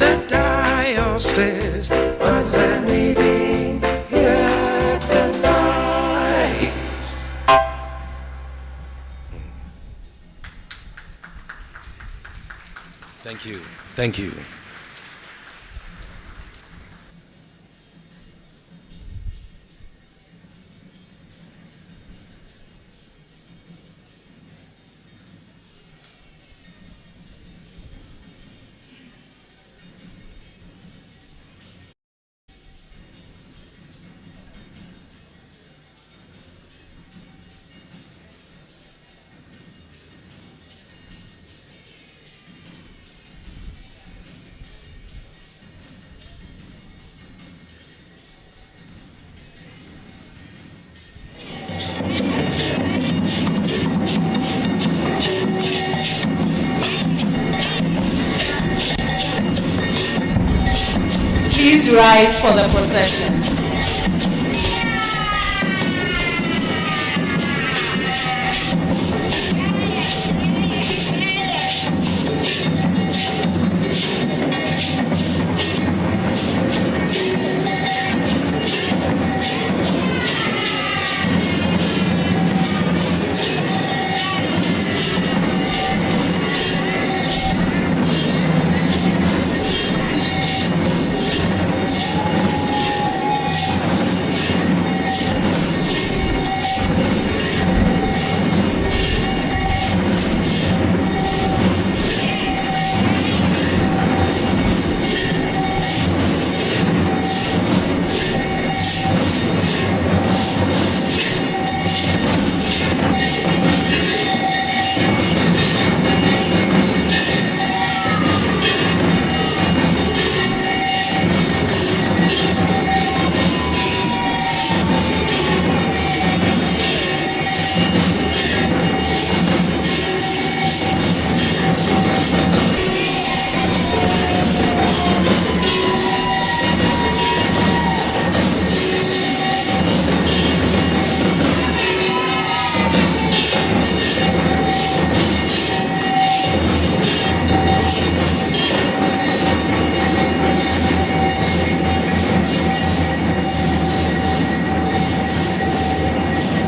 the diocese was a meeting here tonight. Thank you. Thank you. Please rise for the procession.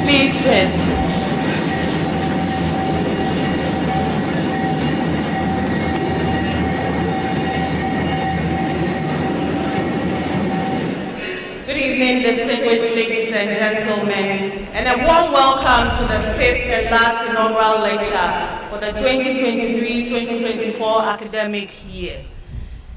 Please sit. Good evening, distinguished ladies and gentlemen, and a warm welcome to the fifth and last inaugural lecture for the 2023-2024 academic year.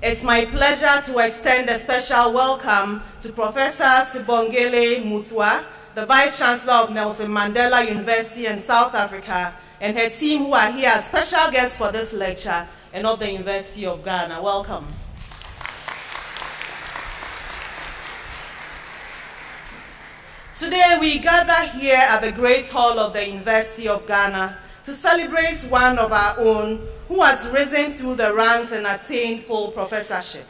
It's my pleasure to extend a special welcome to Professor Sibongile Muthwa, the Vice Chancellor of Nelson Mandela University in South Africa, and her team who are here as special guests for this lecture, and of the University of Ghana. Welcome. Today we gather here at the Great Hall of the University of Ghana to celebrate one of our own who has risen through the ranks and attained full professorship.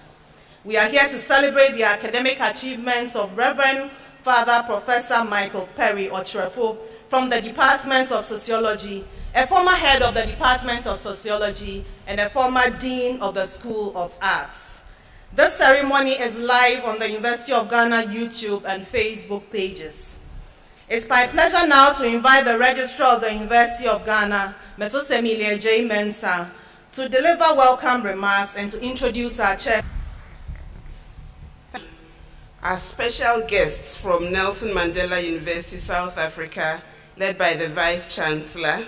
We are here to celebrate the academic achievements of Reverend Father Professor Michael Perry Otrefo from the Department of Sociology, a former head of the Department of Sociology and a former Dean of the School of Arts. This ceremony is live on the University of Ghana YouTube and Facebook pages. It's my pleasure now to invite the Registrar of the University of Ghana, Mrs. Emilia J. Mensah, to deliver welcome remarks and to introduce our chair. Our special guests from Nelson Mandela University, South Africa, led by the Vice Chancellor,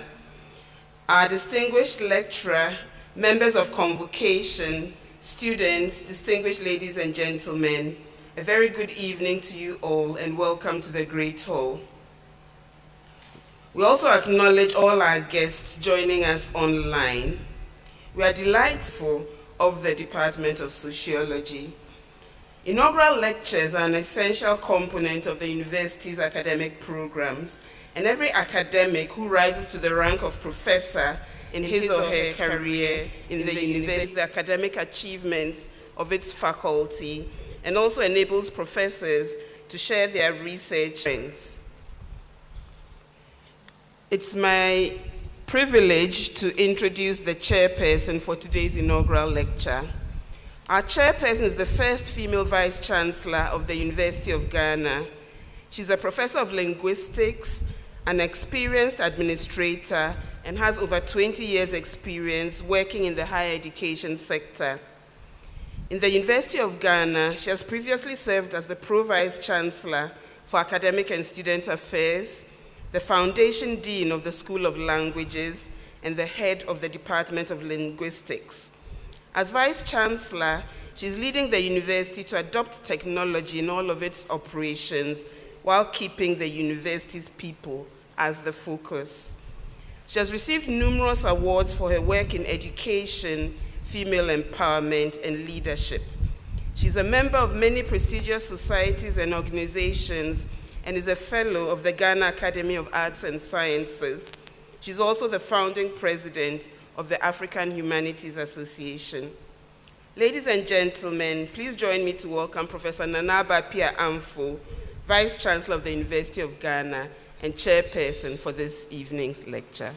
our distinguished lecturer, members of convocation, students, distinguished ladies and gentlemen, a very good evening to you all and welcome to the Great Hall. We also acknowledge all our guests joining us online. We are delightful of the Department of Sociology. Inaugural lectures are an essential component of the university's academic programs, and every academic who rises to the rank of professor in his or her career in the university, the academic achievements of its faculty, and also enables professors to share their research. It's my privilege to introduce the chairperson for today's inaugural lecture, Our chairperson is the first female vice-chancellor of the University of Ghana. She's a professor of linguistics, an experienced administrator, and has over 20 years' experience working in the higher education sector. In the University of Ghana, she has previously served as the Pro-Vice-Chancellor for Academic and Student Affairs, the Foundation Dean of the School of Languages, and the head of the Department of Linguistics. As Vice-Chancellor, she's leading the university to adopt technology in all of its operations while keeping the university's people as the focus. She has received numerous awards for her work in education, female empowerment, and leadership. She's a member of many prestigious societies and organizations and is a fellow of the Ghana Academy of Arts and Sciences. She's also the founding president of the African Humanities Association. Ladies and gentlemen, please join me to welcome Professor Nana Bapia Amfo, Vice-Chancellor of the University of Ghana and Chairperson for this evening's lecture.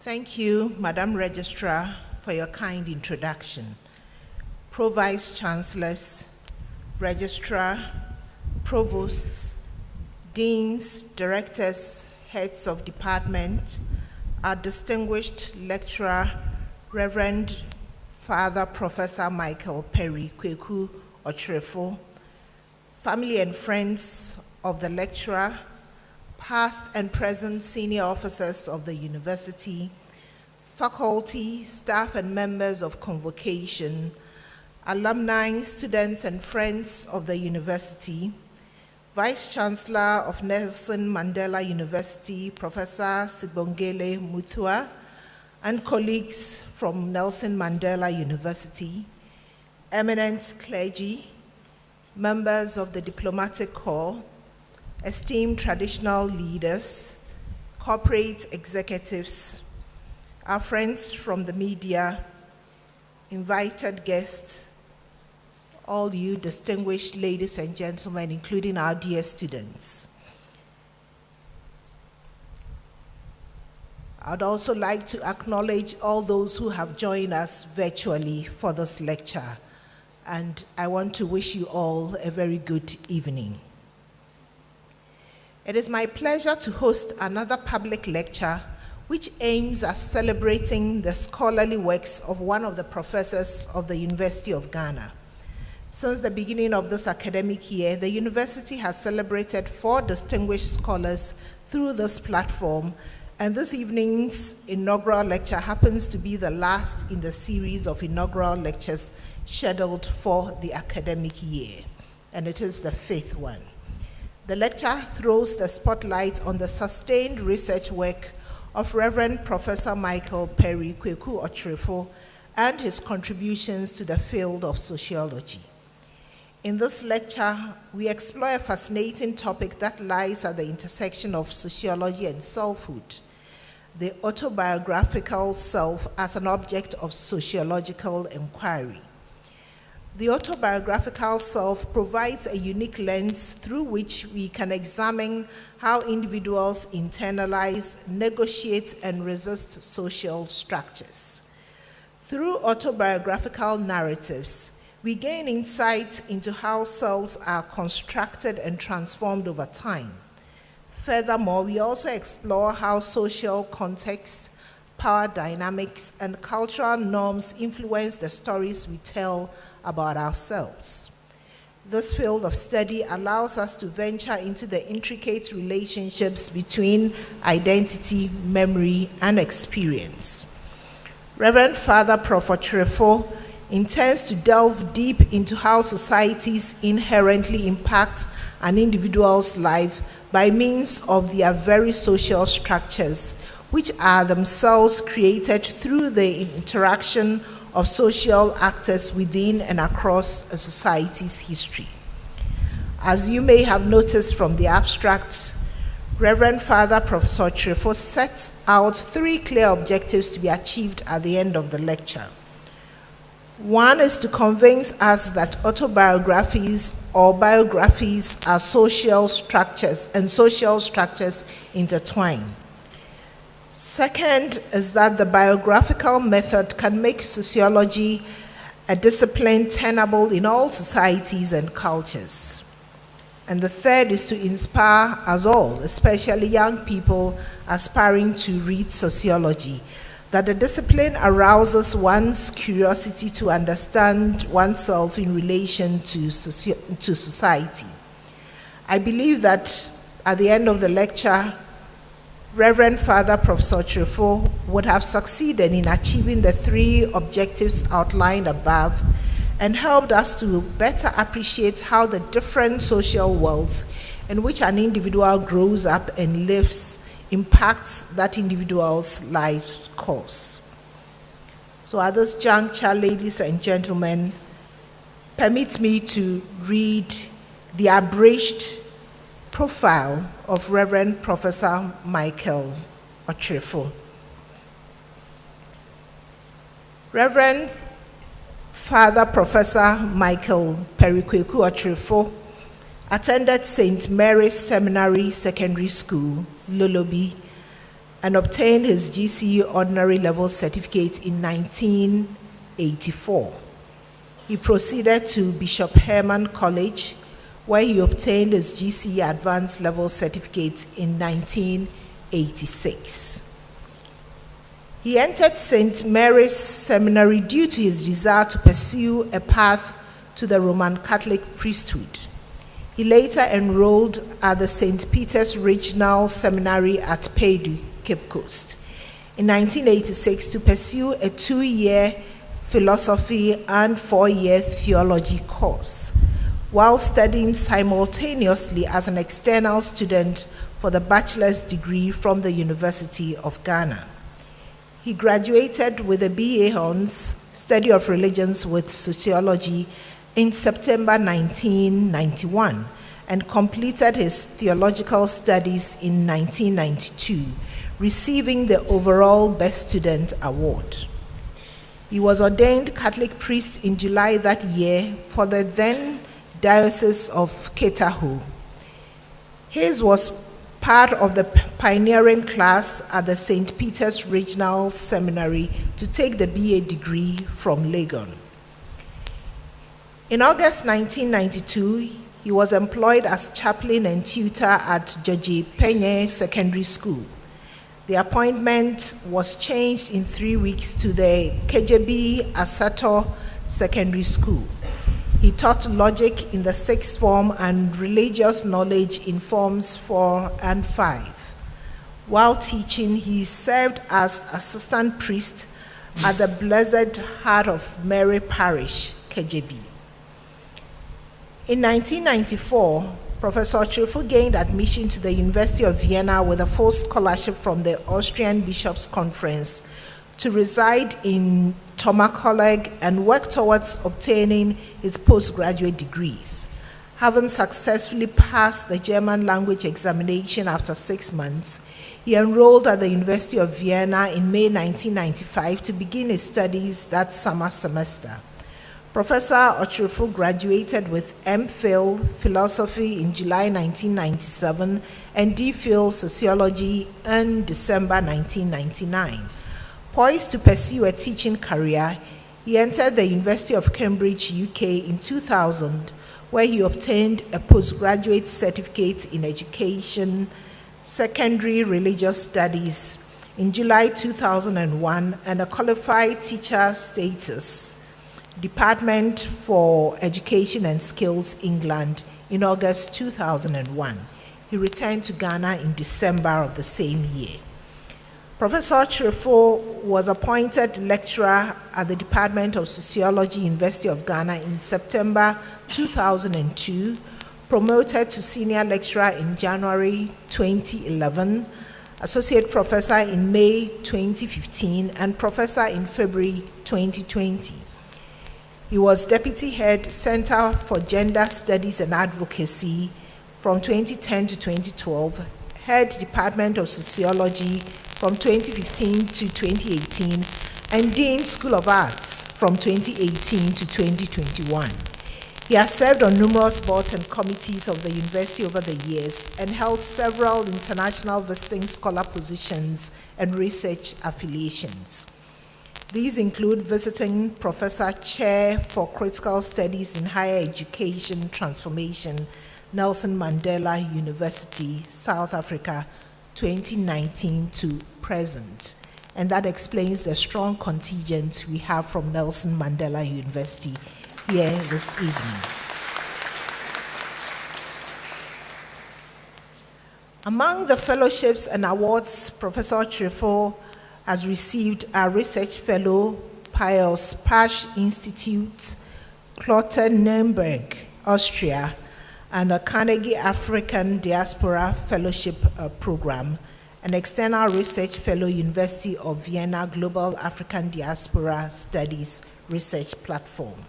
Thank you, Madam Registrar, for your kind introduction. Pro-Vice-Chancellors, Registrar, Provosts, Deans, Directors, Heads of Department, our distinguished lecturer, Reverend Father Professor Michael Perry Kweku Ocherefo, family and friends of the lecturer, past and present senior officers of the university, faculty, staff, and members of convocation, alumni, students, and friends of the university, Vice-Chancellor of Nelson Mandela University, Professor Sibongile Mutua, and colleagues from Nelson Mandela University, eminent clergy, members of the diplomatic corps, esteemed traditional leaders, corporate executives, our friends from the media, invited guests, all you distinguished ladies and gentlemen, including our dear students. I'd also like to acknowledge all those who have joined us virtually for this lecture, and I want to wish you all a very good evening. It is my pleasure to host another public lecture which aims at celebrating the scholarly works of one of the professors of the University of Ghana. Since the beginning of this academic year, the university has celebrated 4 distinguished scholars through this platform, and this evening's inaugural lecture happens to be the last in the series of inaugural lectures scheduled for the academic year, and it is the 5th one. The lecture throws the spotlight on the sustained research work of Reverend Professor Michael Perry Kweku Ocherefo and his contributions to the field of sociology. In this lecture, we explore a fascinating topic that lies at the intersection of sociology and selfhood, the autobiographical self as an object of sociological inquiry. The autobiographical self provides a unique lens through which we can examine how individuals internalize, negotiate, and resist social structures. Through autobiographical narratives, we gain insights into how selves are constructed and transformed over time. Furthermore, we also explore how social context, power dynamics, and cultural norms influence the stories we tell about ourselves. This field of study allows us to venture into the intricate relationships between identity, memory, and experience. Reverend Father Prof. Ocherefo intends to delve deep into how societies inherently impact an individual's life by means of their very social structures, which are themselves created through the interaction of social actors within and across a society's history. As you may have noticed from the abstract, Reverend Father Professor Ocherefo sets out 3 clear objectives to be achieved at the end of the lecture. One is to convince us that autobiographies or biographies are social structures intertwine. Second is that the biographical method can make sociology a discipline tenable in all societies and cultures. And the third is to inspire us all, especially young people aspiring to read sociology, that the discipline arouses one's curiosity to understand oneself in relation to society. I believe that at the end of the lecture, Reverend Father Professor Okyerefo would have succeeded in achieving the 3 objectives outlined above and helped us to better appreciate how the different social worlds in which an individual grows up and lives impacts that individual's life course. So at this juncture, ladies and gentlemen, permit me to read the abridged profile of Reverend Professor Michael Okyerefo. Reverend Father Professor Michael Perikweku Okyerefo attended St. Mary's Seminary Secondary School, Lolobi, and obtained his GCE Ordinary Level Certificate in 1984. He proceeded to Bishop Herman College, where he obtained his GCE Advanced Level Certificate in 1986. He entered St. Mary's Seminary due to his desire to pursue a path to the Roman Catholic priesthood. He later enrolled at the St. Peter's Regional Seminary at Paidu, Cape Coast, in 1986 to pursue a 2-year philosophy and 4-year theology course, while studying simultaneously as an external student for the bachelor's degree from the University of Ghana. He graduated with a BA Hons, Study of Religions with Sociology, in September 1991 and completed his theological studies in 1992, receiving the overall Best Student Award. He was ordained Catholic priest in July that year for the then Diocese of Ketaho. His was part of the pioneering class at the St. Peter's Regional Seminary to take the BA degree from Legon. In August 1992, he was employed as chaplain and tutor at Georgie Penye Secondary School. The appointment was changed in 3 weeks to the Kejebi Asato Secondary School. He taught logic in the 6th form and religious knowledge in forms 4 and 5. While teaching, he served as assistant priest at the Blessed Heart of Mary Parish, Kejebi. In 1994, Professor Okyerefo gained admission to the University of Vienna with a full scholarship from the Austrian Bishops' Conference to reside in Tomakolleg and work towards obtaining his postgraduate degrees. Having successfully passed the German language examination after 6 months, he enrolled at the University of Vienna in May 1995 to begin his studies that summer semester. Professor Okyerefo graduated with MPhil Philosophy in July 1997 and DPhil Sociology in December 1999. Poised to pursue a teaching career, he entered the University of Cambridge, UK in 2000, where he obtained a postgraduate certificate in education, secondary religious studies in July 2001 and a qualified teacher status, Department for Education and Skills, England, in August 2001. He returned to Ghana in December of the same year. Professor Okyerefo was appointed lecturer at the Department of Sociology, University of Ghana in September 2002, promoted to senior lecturer in January 2011, associate professor in May 2015, and professor in February 2020. He was Deputy Head, Center for Gender Studies and Advocacy from 2010 to 2012, Head Department of Sociology from 2015 to 2018, and Dean School of Arts from 2018 to 2021. He has served on numerous boards and committees of the university over the years and held several international visiting scholar positions and research affiliations. These include visiting Professor Chair for Critical Studies in Higher Education Transformation, Nelson Mandela University, South Africa, 2019 to present. And that explains the strong contingent we have from Nelson Mandela University here this evening. Among the fellowships and awards Professor Chirifo has received are Research Fellow, Pius Pasch Institute, Kloster Nürnberg, Austria, and a Carnegie African Diaspora Fellowship Program, an External Research Fellow, University of Vienna Global African Diaspora Studies Research Platform.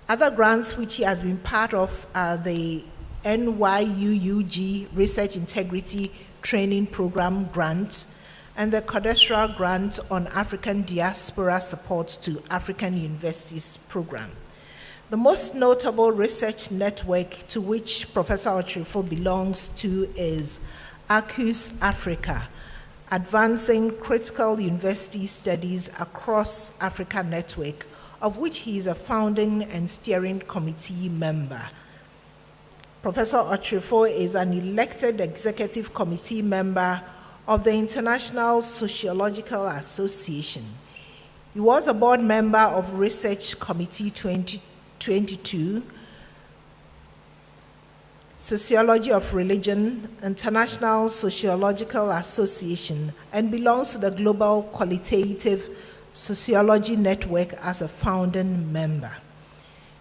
Other grants which he has been part of are the NYUUG Research Integrity Training Program grant and the Codestra Grant on African Diaspora Support to African Universities program. The most notable research network to which Professor Chirifo belongs to is ACUS Africa, Advancing Critical University Studies Across Africa Network, of which he is a founding and steering committee member. Professor Chirifo is an elected executive committee member of the International Sociological Association. He was a board member of Research Committee 2022, Sociology of Religion, International Sociological Association, and belongs to the Global Qualitative Sociology Network as a founding member.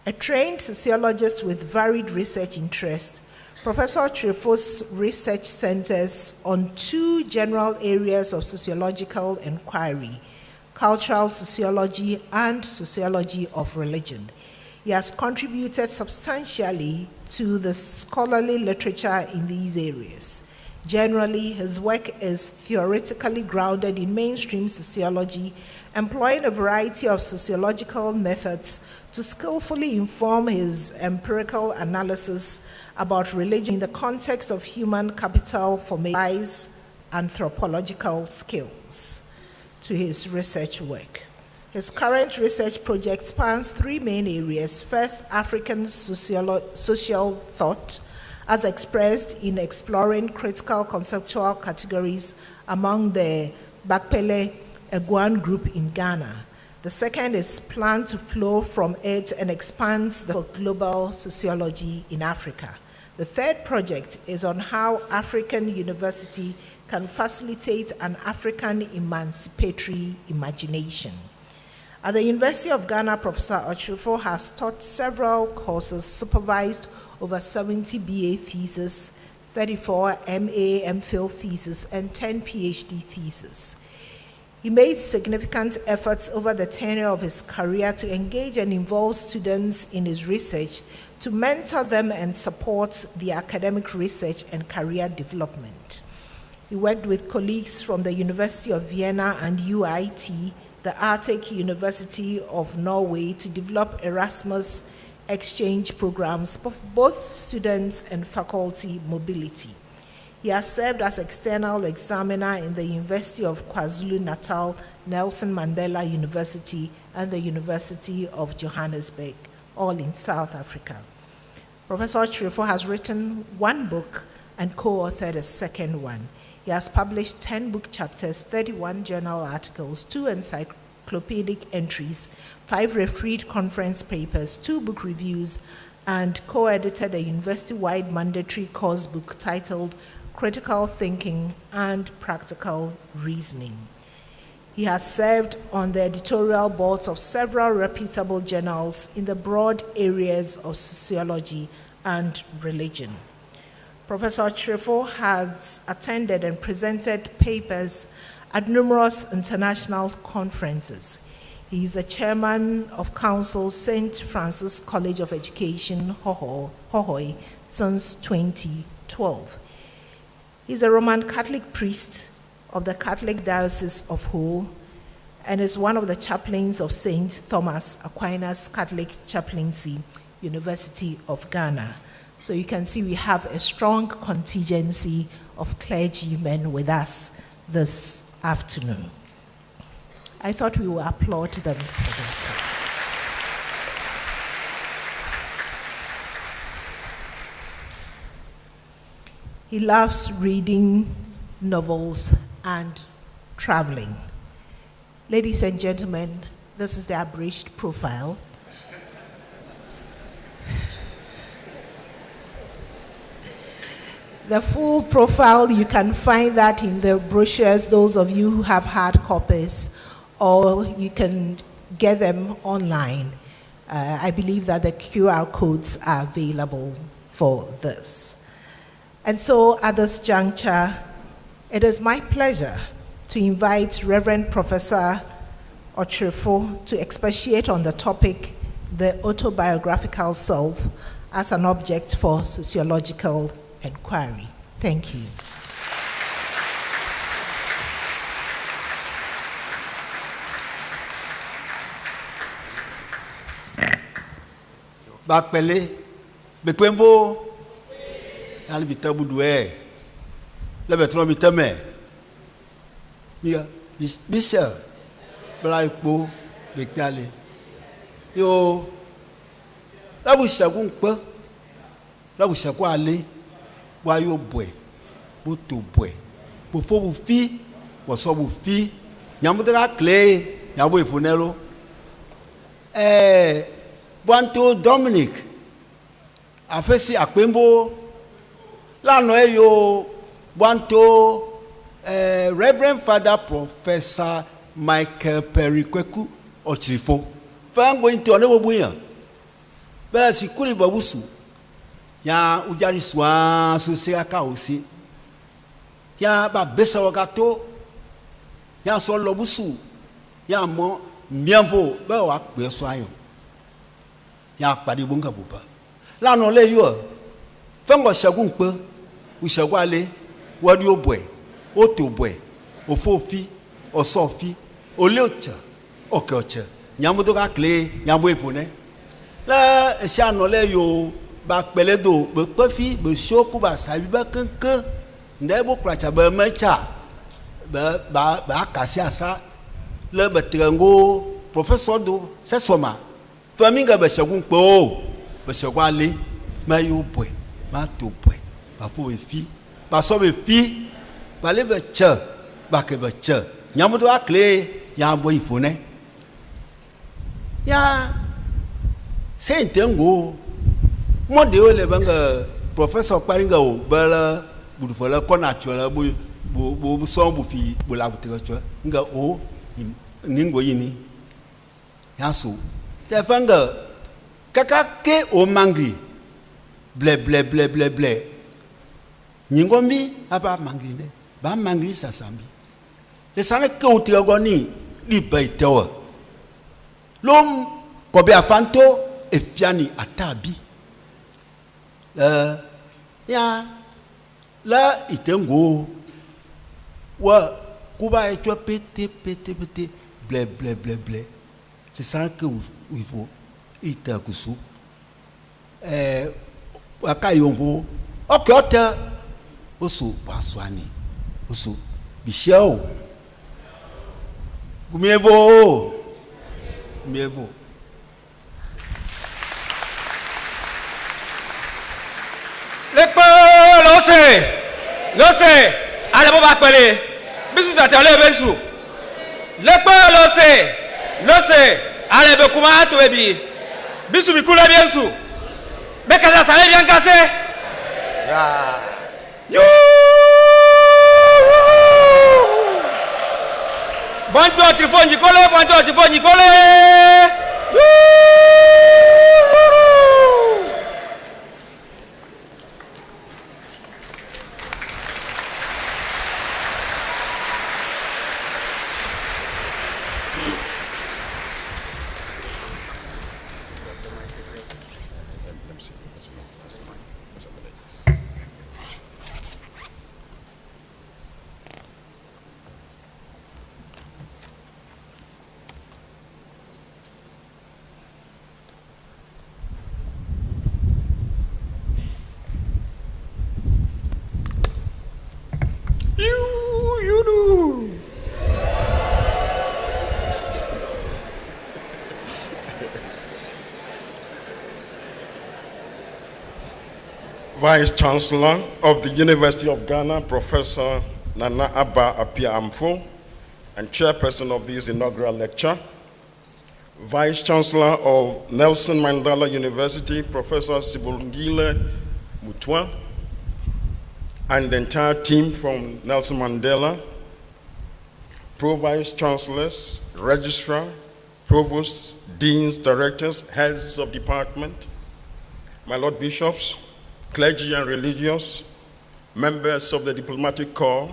A trained sociologist with varied research interests, Professor Chirifo's research centers on two general areas of sociological inquiry: cultural sociology and sociology of religion. He has contributed substantially to the scholarly literature in these areas. Generally, his work is theoretically grounded in mainstream sociology, employing a variety of sociological methods to skillfully inform his empirical analysis about religion in the context of human capital formation anthropological skills to his research work. His current research project spans three main areas. First, African social thought, as expressed in exploring critical conceptual categories among the Bakpele Eguan group in Ghana. The second is Plan to Flow from it and expands the global sociology in Africa. The third project is on how African University can facilitate an African emancipatory imagination. At the University of Ghana, Professor Chirifo has taught several courses, supervised over 70 BA theses, 34 MA, MPhil theses, and 10 PhD theses. He made significant efforts over the tenure of his career to engage and involve students in his research, to mentor them and support the academic research and career development. He worked with colleagues from the University of Vienna and UIT, the Arctic University of Norway, to develop Erasmus exchange programs for both students and faculty mobility. He has served as external examiner in the University of KwaZulu-Natal, Nelson Mandela University, and the University of Johannesburg, all in South Africa. Professor Chirifo has written one book and co-authored a second one. He has published 10 book chapters, 31 journal articles, 2 encyclopedic entries, 5 refereed conference papers, 2 book reviews, and co-edited a university-wide mandatory course book titled Critical Thinking and Practical Reasoning. He has served on the editorial boards of several reputable journals in the broad areas of sociology and religion. Professor Chirifo has attended and presented papers at numerous international conferences. He is the chairman of Council St. Francis College of Education, Hohoe, since 2012. He is a Roman Catholic priest of the Catholic Diocese of Ho and is one of the chaplains of St. Thomas Aquinas Catholic Chaplaincy University of Ghana. So you can see we have a strong contingency of clergymen with us this afternoon. I thought we will applaud them for that. He loves reading novels and traveling. Ladies and gentlemen, this is the abridged profile. The full profile, you can find that in the brochures, those of you who have hard copies, or you can get them online. I believe that the QR codes are available for this. And so at this juncture, it is my pleasure to invite Reverend Professor Okyerefo to expatiate on the topic, the autobiographical self as an object for sociological inquiry. Thank you. Bakpele, bekwembo, ali bitabu duwe, lebe tro bitame. Mia, bisa, belaikpo, bekale. Yo, labu shagun pe, labu shagun ale, wa yo bwe, buto bwe, bufo bufi, waso bufi, nyamudra kle, nyabo ifunelo. Bwanto Dominic, afesi akpembo, lano eyo Bwanto Reverend Father Professor Michael Perikweku Okyerefo. Fango into ne bobuya. Ba sikuli babusu. Ya ujari swa so se aka osi. Ya ba besa wakato. Ya so lobusu. Ya mo miamvo ba wa pe so ayo. Ya padi bunga buba. Lano le yo. Fango shagun pe. Ushagwale wadi obwe. Otobwe. Ofofi. Osofi. Oleocha. Okeocha. Nyamudo ka kle. Nyambo epone. La esiano le yo. Ba peledo. Be kofi. Be shoku ba sabiba kenke. Ndebo pracha be mecha. Ba akasi asa. Le betrengo. Professor do. Se soma. Faminga be shagun pe o. Be shagwale. Ma yo bwe. Ma to bwe. Ba fo be fi. Ba so be fi. Ba le be che. Ba ke be che. Nyamudo akle. Nyambo ifone. Ya sentengo modeo le banga professor paringa o bala budufola kona chola bu so bu fi bu la butika cho nga o ningo yini yaso te fanga kaka ke o mangri ble ble ble ble ble nyingombi aba mangri ne ba mangri sasambi le sana ke o ti ogoni li baitewa Lom kobe afanto efiani atabi. Ya la itengo wa kuba etwa pete ble ble ble ble. Le sanke uivo ita kusu. Wakayongo okyota osu baswani osu bishao gumievo Mievo. Lo sé. Ale bo ba pele. Bisu ta tele besu. Lo sé. Ale be kuma to ebi. Bisu bi kula biensu. Be kaza sale bien kase. Ya. Yo. Bantu atifonyi kole. Vice Chancellor of the University of Ghana, Professor Nana Abba Apia Amfo, and Chairperson of this inaugural lecture. Vice Chancellor of Nelson Mandela University, Professor Sibongile Mutwa, and the entire team from Nelson Mandela, Pro-Vice Chancellors, Registrar, Provosts, Deans, Directors, Heads of Department, my Lord Bishops, clergy and religious, members of the Diplomatic Corps,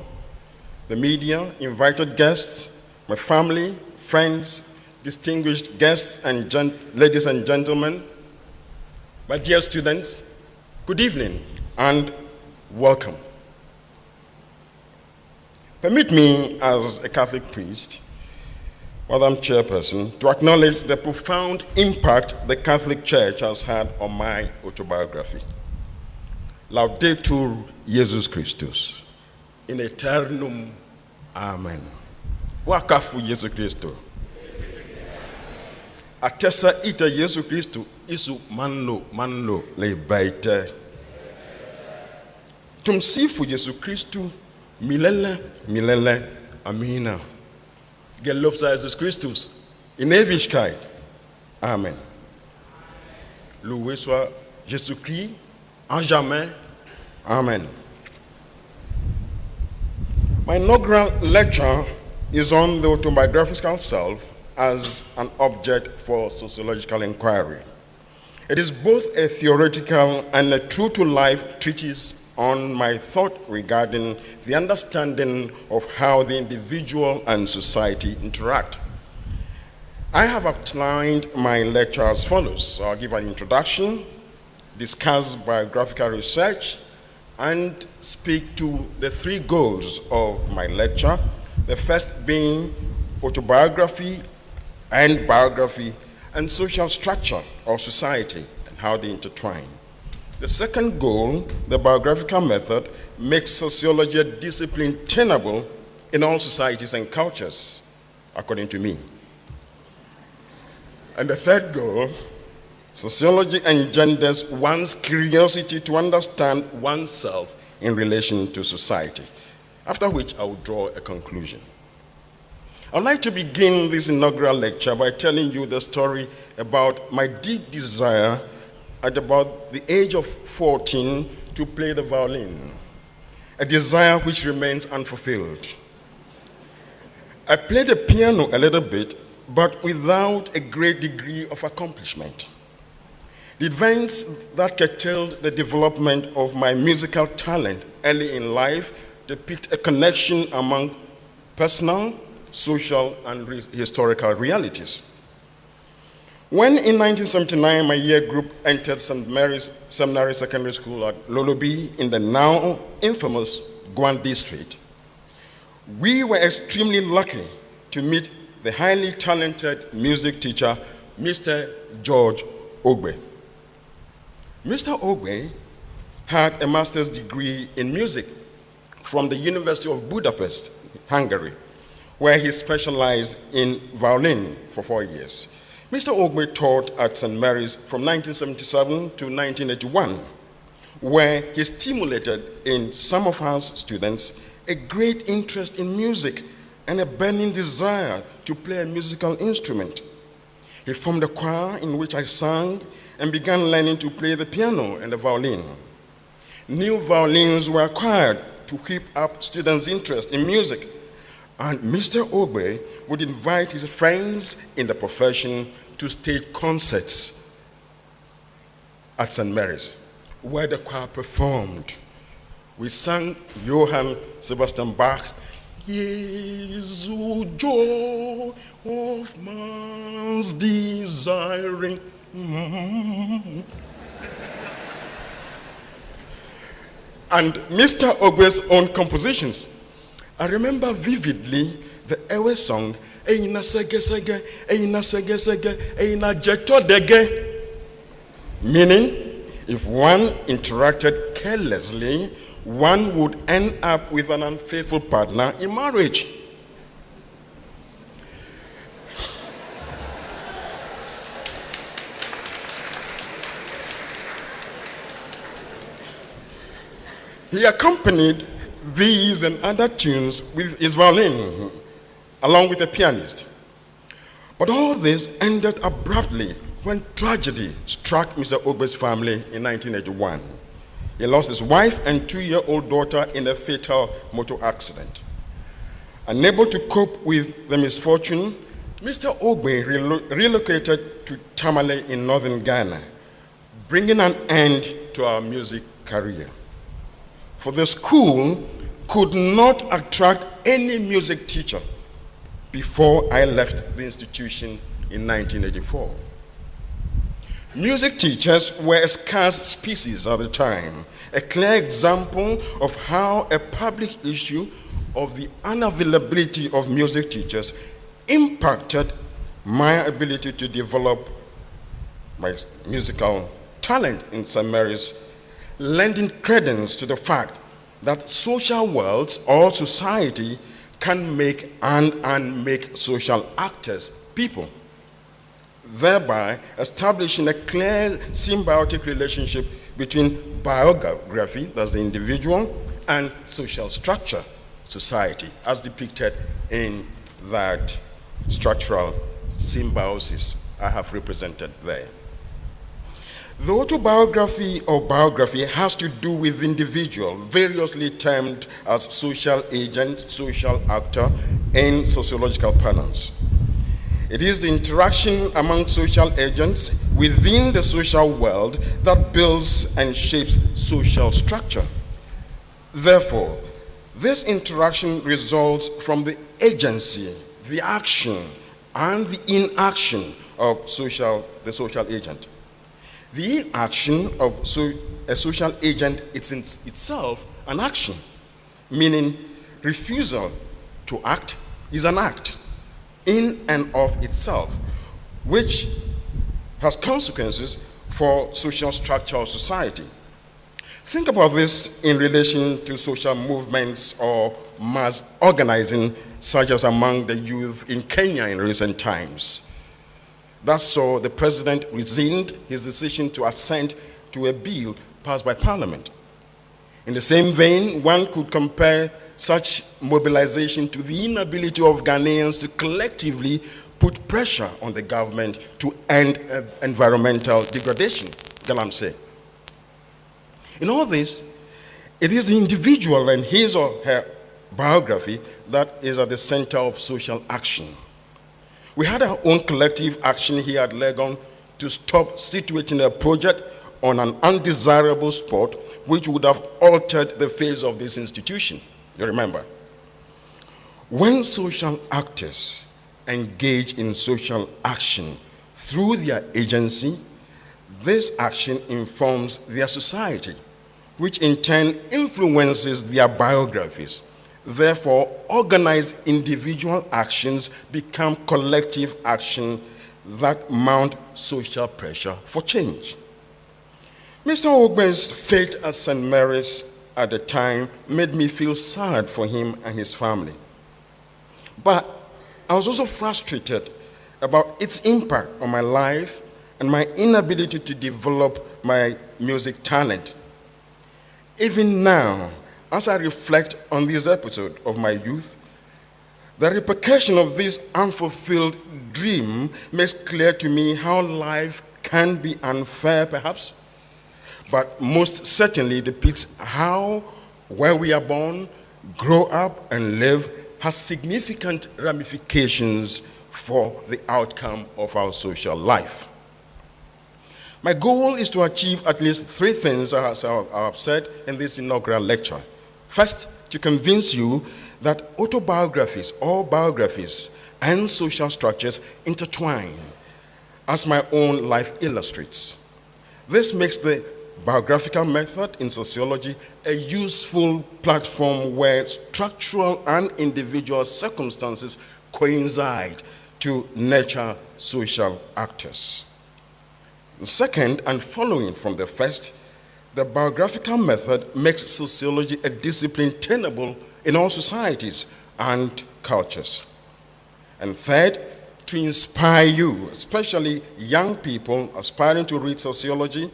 the media, invited guests, my family, friends, distinguished guests, and ladies and gentlemen, my dear students, good evening and welcome. Permit me, as a Catholic priest, Madam Chairperson, to acknowledge the profound impact the Catholic Church has had on my autobiography. Laudetur Jesus Christus, in aeternum, amen. Wakafu Jesu Christo. Atesa ita Jesu Christo isu manlo lebaite. Tumsifu Jesu Christo milele, amina. Gelobt sei Jesus Christus in Ewigkeit. Amen. Loué soit Jésus-Christ en jamais. Amen. My inaugural lecture is on the autobiographical self as an object for sociological inquiry. It is both a theoretical and a true-to-life treatise on my thought regarding the understanding of how the individual and society interact. I have outlined my lecture as follows. I'll give an introduction, discuss biographical research, and speak to the three goals of my lecture. The first being autobiography and biography and social structure of society and how they intertwine. The second goal, the biographical method, makes sociology a discipline tenable in all societies and cultures, according to me. And the third goal, sociology engenders one's curiosity to understand oneself in relation to society, after which I will draw a conclusion. I'd like to begin this inaugural lecture by telling you the story about my deep desire at about the age of 14 to play the violin, a desire which remains unfulfilled. I played the piano a little bit, but without a great degree of accomplishment. The events that curtailed the development of my musical talent early in life depict a connection among personal, social, and historical realities. When in 1979 my year group entered St. Mary's Seminary Secondary School at Lolobi in the now infamous Guan district, we were extremely lucky to meet the highly talented music teacher, Mr. George Ogbe. Mr. Ogbe had a master's degree in music from the University of Budapest, Hungary, where he specialized in violin for 4 years. Mr. Ogbe taught at St. Mary's from 1977 to 1981, where he stimulated in some of us students a great interest in music and a burning desire to play a musical instrument. He formed a choir in which I sang and began learning to play the piano and the violin. New violins were acquired to keep up students' interest in music, and Mr. Ogbe would invite his friends in the profession to stage concerts at St. Mary's, where the choir performed. We sang Johann Sebastian Bach's Jesu, joy of man's desiring. And Mr. Ogbe's own compositions. I remember vividly the Ewe song, Eina sege sege, Eina sege sege, Eina jeto dege. Meaning, if one interacted carelessly, one would end up with an unfaithful partner in marriage. He accompanied these and other tunes with his violin, along with a pianist. But all this ended abruptly when tragedy struck Mr. Ogbe's family in 1981. He lost his wife and 2-year-old daughter in a fatal motor accident. Unable to cope with the misfortune, Mr. Ogbe relocated to Tamale in northern Ghana, bringing an end to our music career. For the school could not attract any music teacher before I left the institution in 1984. Music teachers were a scarce species at the time, a clear example of how a public issue of the unavailability of music teachers impacted my ability to develop my musical talent in St. Mary's, lending credence to the fact that social worlds or society can make and unmake social actors people, thereby establishing a clear symbiotic relationship between biography, that's the individual, and social structure, society, as depicted in that structural symbiosis I have represented there. The autobiography or biography has to do with the individual, variously termed as social agent, social actor, in sociological parlance. It is the interaction among social agents within the social world that builds and shapes social structure. Therefore, this interaction results from the agency, the action, and the inaction of the social agent. The inaction of a social agent is in itself an action, meaning refusal to act is an act in and of itself, which has consequences for social structure of society. Think about this in relation to social movements or mass organizing, such as among the youth in Kenya in recent times. That saw the president rescind his decision to assent to a bill passed by Parliament. In the same vein, one could compare such mobilization to the inability of Ghanaians to collectively put pressure on the government to end environmental degradation, Galamsey. In all this, it is the individual and his or her biography that is at the center of social action. We had our own collective action here at Legon to stop situating a project on an undesirable spot which would have altered the face of this institution. You remember? When social actors engage in social action through their agency, this action informs their society, which in turn influences their biographies. Therefore, organized individual actions become collective action that mount social pressure for change. Mr. Ogbe's fate at St. Mary's at the time made me feel sad for him and his family. But I was also frustrated about its impact on my life and my inability to develop my music talent. Even now, as I reflect on this episode of my youth, the repercussion of this unfulfilled dream makes clear to me how life can be unfair, perhaps, but most certainly depicts how where we are born, grow up, and live has significant ramifications for the outcome of our social life. My goal is to achieve at least 3 things, as I have said in this inaugural lecture. First, to convince you that autobiographies or biographies and social structures intertwine, as my own life illustrates. This makes the biographical method in sociology a useful platform where structural and individual circumstances coincide to nurture social actors. Second, and following from the first, the biographical method makes sociology a discipline tenable in all societies and cultures. And third, to inspire you, especially young people aspiring to read sociology,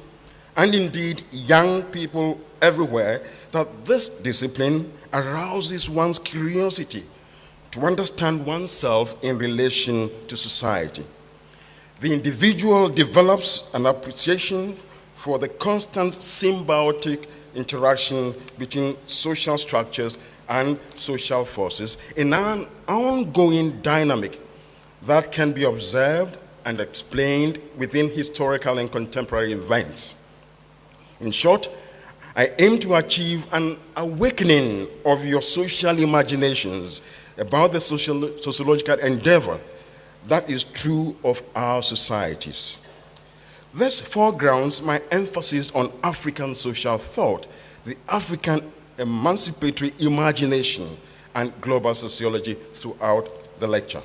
and indeed young people everywhere, that this discipline arouses one's curiosity to understand oneself in relation to society. The individual develops an appreciation for the constant symbiotic interaction between social structures and social forces in an ongoing dynamic that can be observed and explained within historical and contemporary events. In short, I aim to achieve an awakening of your social imaginations about the sociological endeavor that is true of our societies. This foregrounds my emphasis on African social thought, the African emancipatory imagination, and global sociology throughout the lecture.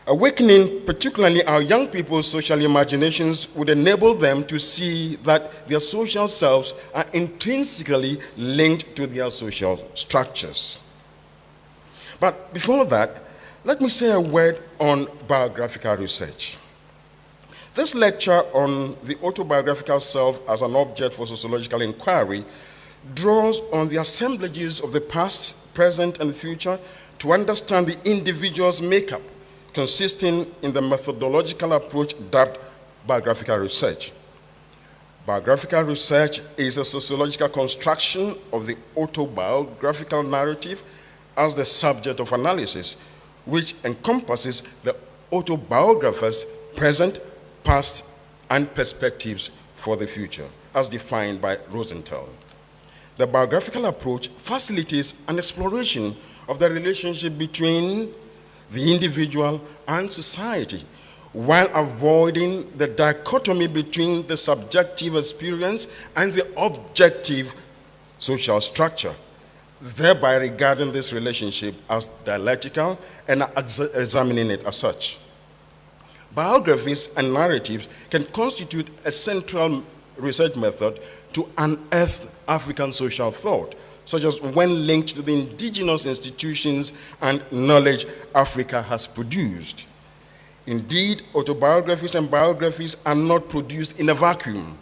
Awakening particularly our young people's social imaginations would enable them to see that their social selves are intrinsically linked to their social structures. But before that, let me say a word on biographical research. This lecture on the autobiographical self as an object for sociological inquiry draws on the assemblages of the past, present, and future to understand the individual's makeup, consisting in the methodological approach dubbed biographical research. Biographical research is a sociological construction of the autobiographical narrative as the subject of analysis, which encompasses the autobiographer's present, past, and perspectives for the future, as defined by Rosenthal. The biographical approach facilitates an exploration of the relationship between the individual and society, while avoiding the dichotomy between the subjective experience and the objective social structure, thereby regarding this relationship as dialectical and examining it as such. Biographies and narratives can constitute a central research method to unearth African social thought, such as when linked to the indigenous institutions and knowledge Africa has produced. Indeed, autobiographies and biographies are not produced in a vacuum,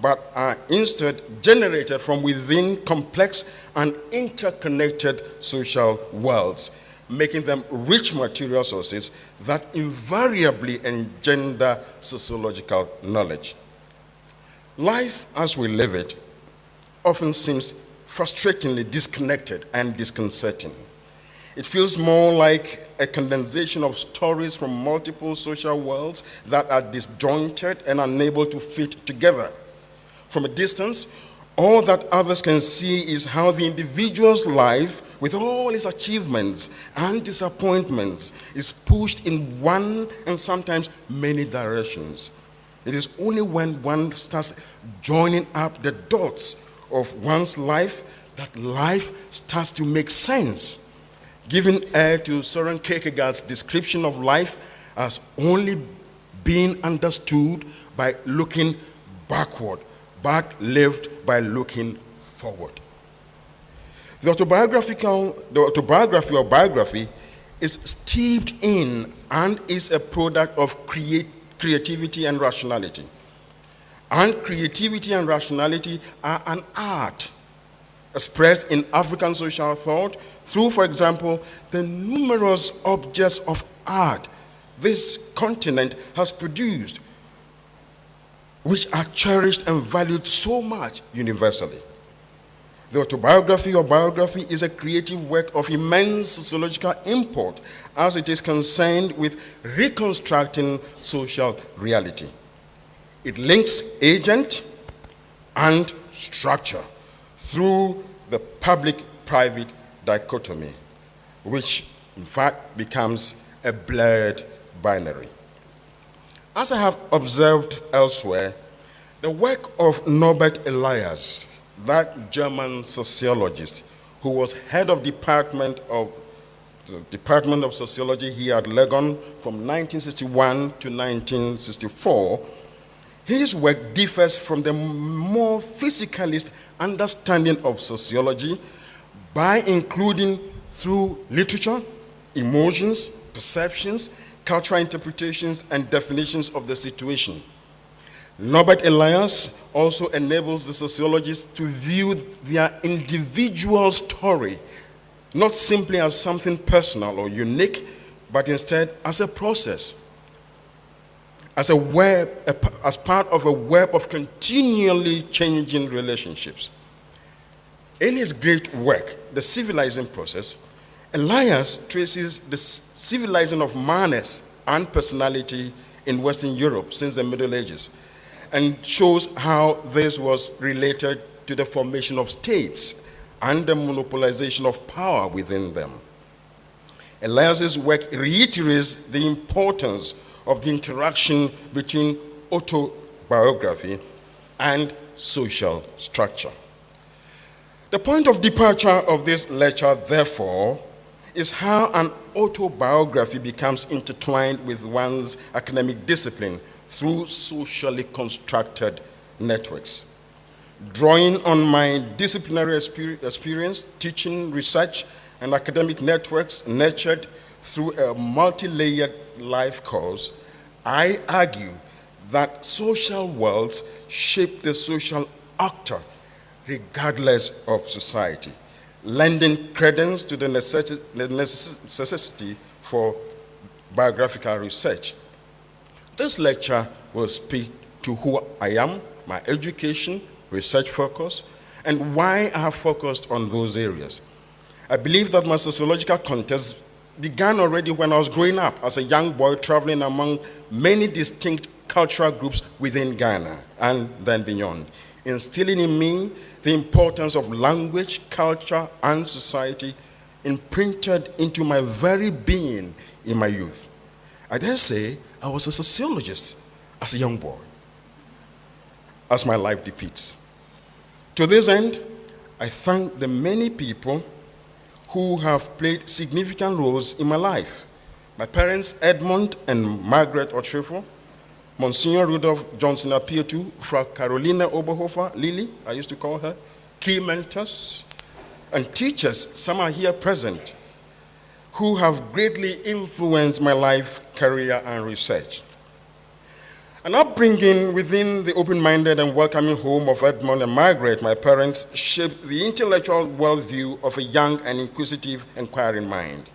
but are instead generated from within complex and interconnected social worlds, making them rich material sources that invariably engender sociological knowledge. Life as we live it often seems frustratingly disconnected and disconcerting. It feels more like a condensation of stories from multiple social worlds that are disjointed and unable to fit together. From a distance, all that others can see is how the individual's life, with all its achievements and disappointments, is pushed in one and sometimes many directions. It is only when one starts joining up the dots of one's life that life starts to make sense, giving air to Søren Kierkegaard's description of life as only being understood by looking backward, but lived by looking forward. The autobiography or biography is steeped in and is a product of creativity and rationality. And creativity and rationality are an art expressed in African social thought through, for example, the numerous objects of art this continent has produced, which are cherished and valued so much universally. The autobiography or biography is a creative work of immense sociological import as it is concerned with reconstructing social reality. It links agent and structure through the public-private dichotomy, which in fact becomes a blurred binary. As I have observed elsewhere, the work of Norbert Elias, that German sociologist who was head of the Department of Sociology here at Legon from 1961 to 1964, his work differs from the more physicalist understanding of sociology by including through literature, emotions, perceptions, cultural interpretations, and definitions of the situation. Norbert Elias also enables the sociologists to view their individual story not simply as something personal or unique, but instead as a process, as a web, as part of a web of continually changing relationships. In his great work, The Civilizing Process, Elias traces the civilizing of manners and personality in Western Europe since the Middle Ages, and shows how this was related to the formation of states and the monopolization of power within them. Elias's work reiterates the importance of the interaction between autobiography and social structure. The point of departure of this lecture, therefore, is how an autobiography becomes intertwined with one's academic discipline through socially constructed networks. Drawing on my disciplinary experience, teaching, research, and academic networks nurtured through a multi-layered life course, I argue that social worlds shape the social actor regardless of society, lending credence to the necessity for biographical research. This lecture will speak to who I am, my education, research focus, and why I have focused on those areas. I believe that my sociological contest began already when I was growing up as a young boy traveling among many distinct cultural groups within Ghana and then beyond, instilling in me the importance of language, culture, and society imprinted into my very being in my youth. I dare say I was a sociologist as a young boy, as my life depicts. To this end, I thank the many people who have played significant roles in my life. My parents, Edmund and Margaret Otrefo, Monsignor Rudolph Johnson Apietu, Frau Carolina Oberhofer, Lily, I used to call her, key mentors, and teachers, some are here present, who have greatly influenced my life, career, and research. An upbringing within the open-minded and welcoming home of Edmund and Margaret, my parents, shaped the intellectual worldview of a young and inquisitive, inquiring mind.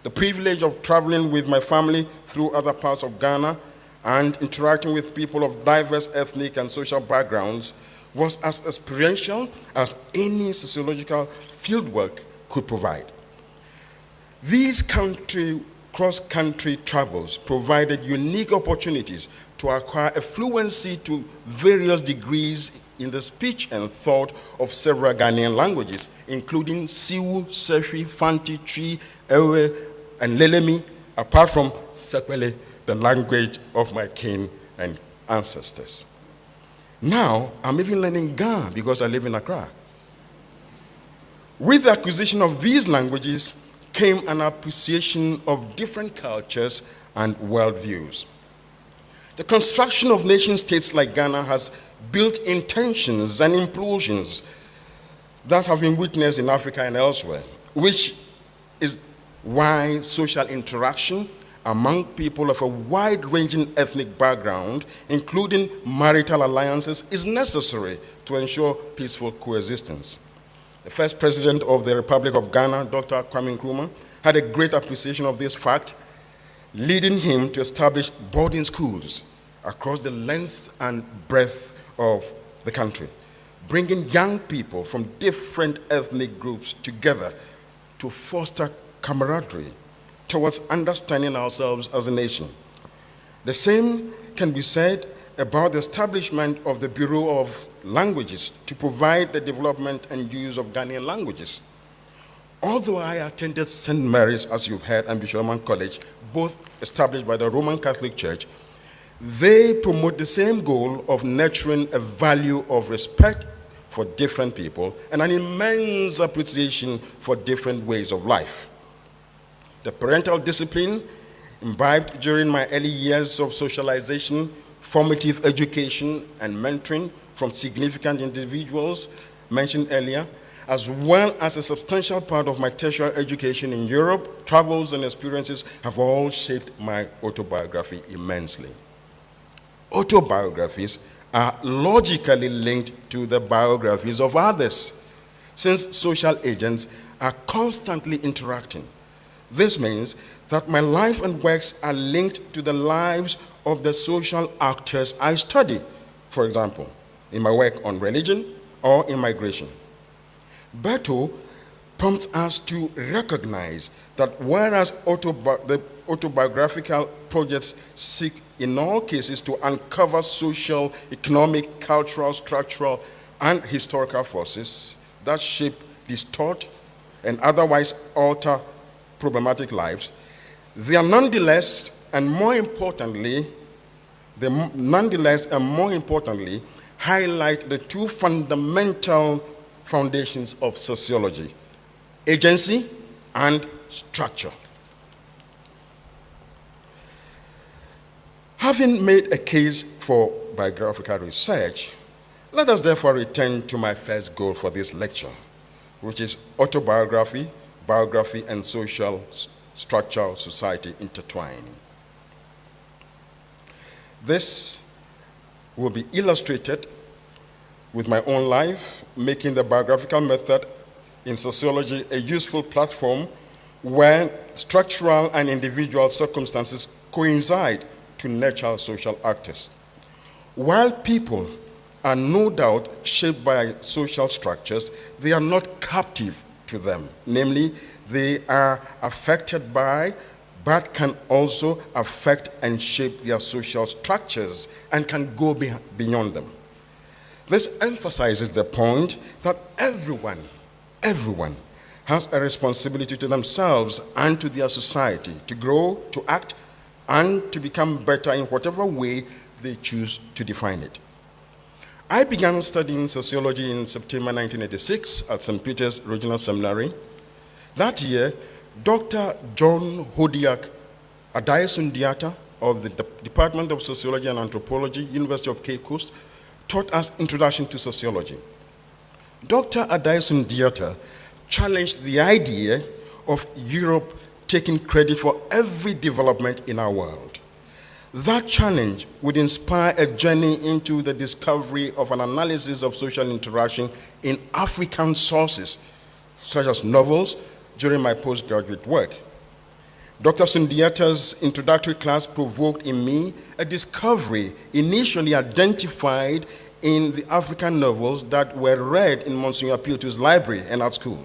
The privilege of traveling with my family through other parts of Ghana and interacting with people of diverse ethnic and social backgrounds was as experiential as any sociological fieldwork could provide. These cross-country travels provided unique opportunities to acquire a fluency to various degrees in the speech and thought of several Ghanaian languages, including Siwu, Sefi, Fanti, Twi, Ewe, and Lelemi, apart from Sekwele, the language of my kin and ancestors. Now, I'm even learning Ga because I live in Accra. With the acquisition of these languages came an appreciation of different cultures and worldviews. The construction of nation-states like Ghana has built-in tensions and implosions that have been witnessed in Africa and elsewhere, which is why social interaction among people of a wide-ranging ethnic background, including marital alliances, is necessary to ensure peaceful coexistence. The first president of the Republic of Ghana, Dr. Kwame Nkrumah, had a great appreciation of this fact, leading him to establish boarding schools across the length and breadth of the country, bringing young people from different ethnic groups together to foster camaraderie towards understanding ourselves as a nation. The same can be said about the establishment of the Bureau of Languages to provide the development and use of Ghanaian languages. Although I attended St. Mary's, as you've heard, and Bishop Orman College, both established by the Roman Catholic Church, they promote the same goal of nurturing a value of respect for different people and an immense appreciation for different ways of life. The parental discipline imbibed during my early years of socialization, formative education, and mentoring from significant individuals mentioned earlier, as well as a substantial part of my tertiary education in Europe, travels and experiences have all shaped my autobiography immensely. Autobiographies are logically linked to the biographies of others, since social agents are constantly interacting. This means that my life and works are linked to the lives of the social actors I study, for example, in my work on religion or in migration. Berto prompts us to recognize that whereas the autobiographical projects seek in all cases to uncover social, economic, cultural, structural, and historical forces that shape, distort, and otherwise alter problematic lives, they are nonetheless and more importantly highlight the two fundamental foundations of sociology: agency and structure. Having made a case for biographical research, let us therefore return to my first goal for this lecture, which is autobiography, biography, and social structural society intertwined. This will be illustrated with my own life, making the biographical method in sociology a useful platform where structural and individual circumstances coincide to nurture social actors. While people are no doubt shaped by social structures, they are not captive to them. Namely, they are affected by, but can also affect and shape their social structures and can go beyond them. This emphasizes the point that everyone has a responsibility to themselves and to their society to grow, to act, and to become better in whatever way they choose to define it. I began studying sociology in September 1986 at St. Peter's Regional Seminary. That year, Dr. John Hodiak Adai-Sundiata of the Department of Sociology and Anthropology, University of Cape Coast, taught us Introduction to Sociology. Dr. Adai-Sundiata challenged the idea of Europe taking credit for every development in our world. That challenge would inspire a journey into the discovery of an analysis of social interaction in African sources, such as novels, during my postgraduate work. Dr. Sundiata's introductory class provoked in me a discovery initially identified in the African novels that were read in Monsignor Piotu's library and at school.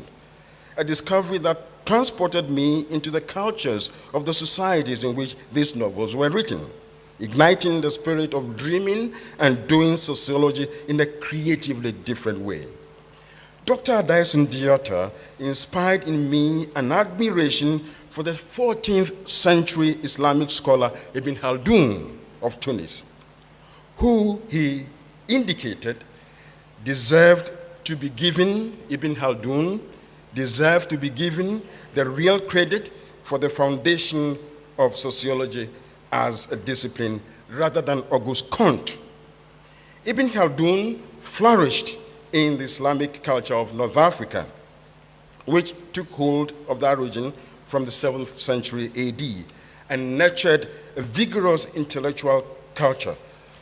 A discovery that transported me into the cultures of the societies in which these novels were written, igniting the spirit of dreaming and doing sociology in a creatively different way. Dr. Adai-Sundiata inspired in me an admiration for the 14th century Islamic scholar Ibn Khaldun of Tunis, who he indicated deserved to be given, Ibn Khaldun deserved to be given the real credit for the foundation of sociology as a discipline rather than Auguste Comte. Ibn Khaldun flourished in the Islamic culture of North Africa, which took hold of that region from the 7th century AD and nurtured a vigorous intellectual culture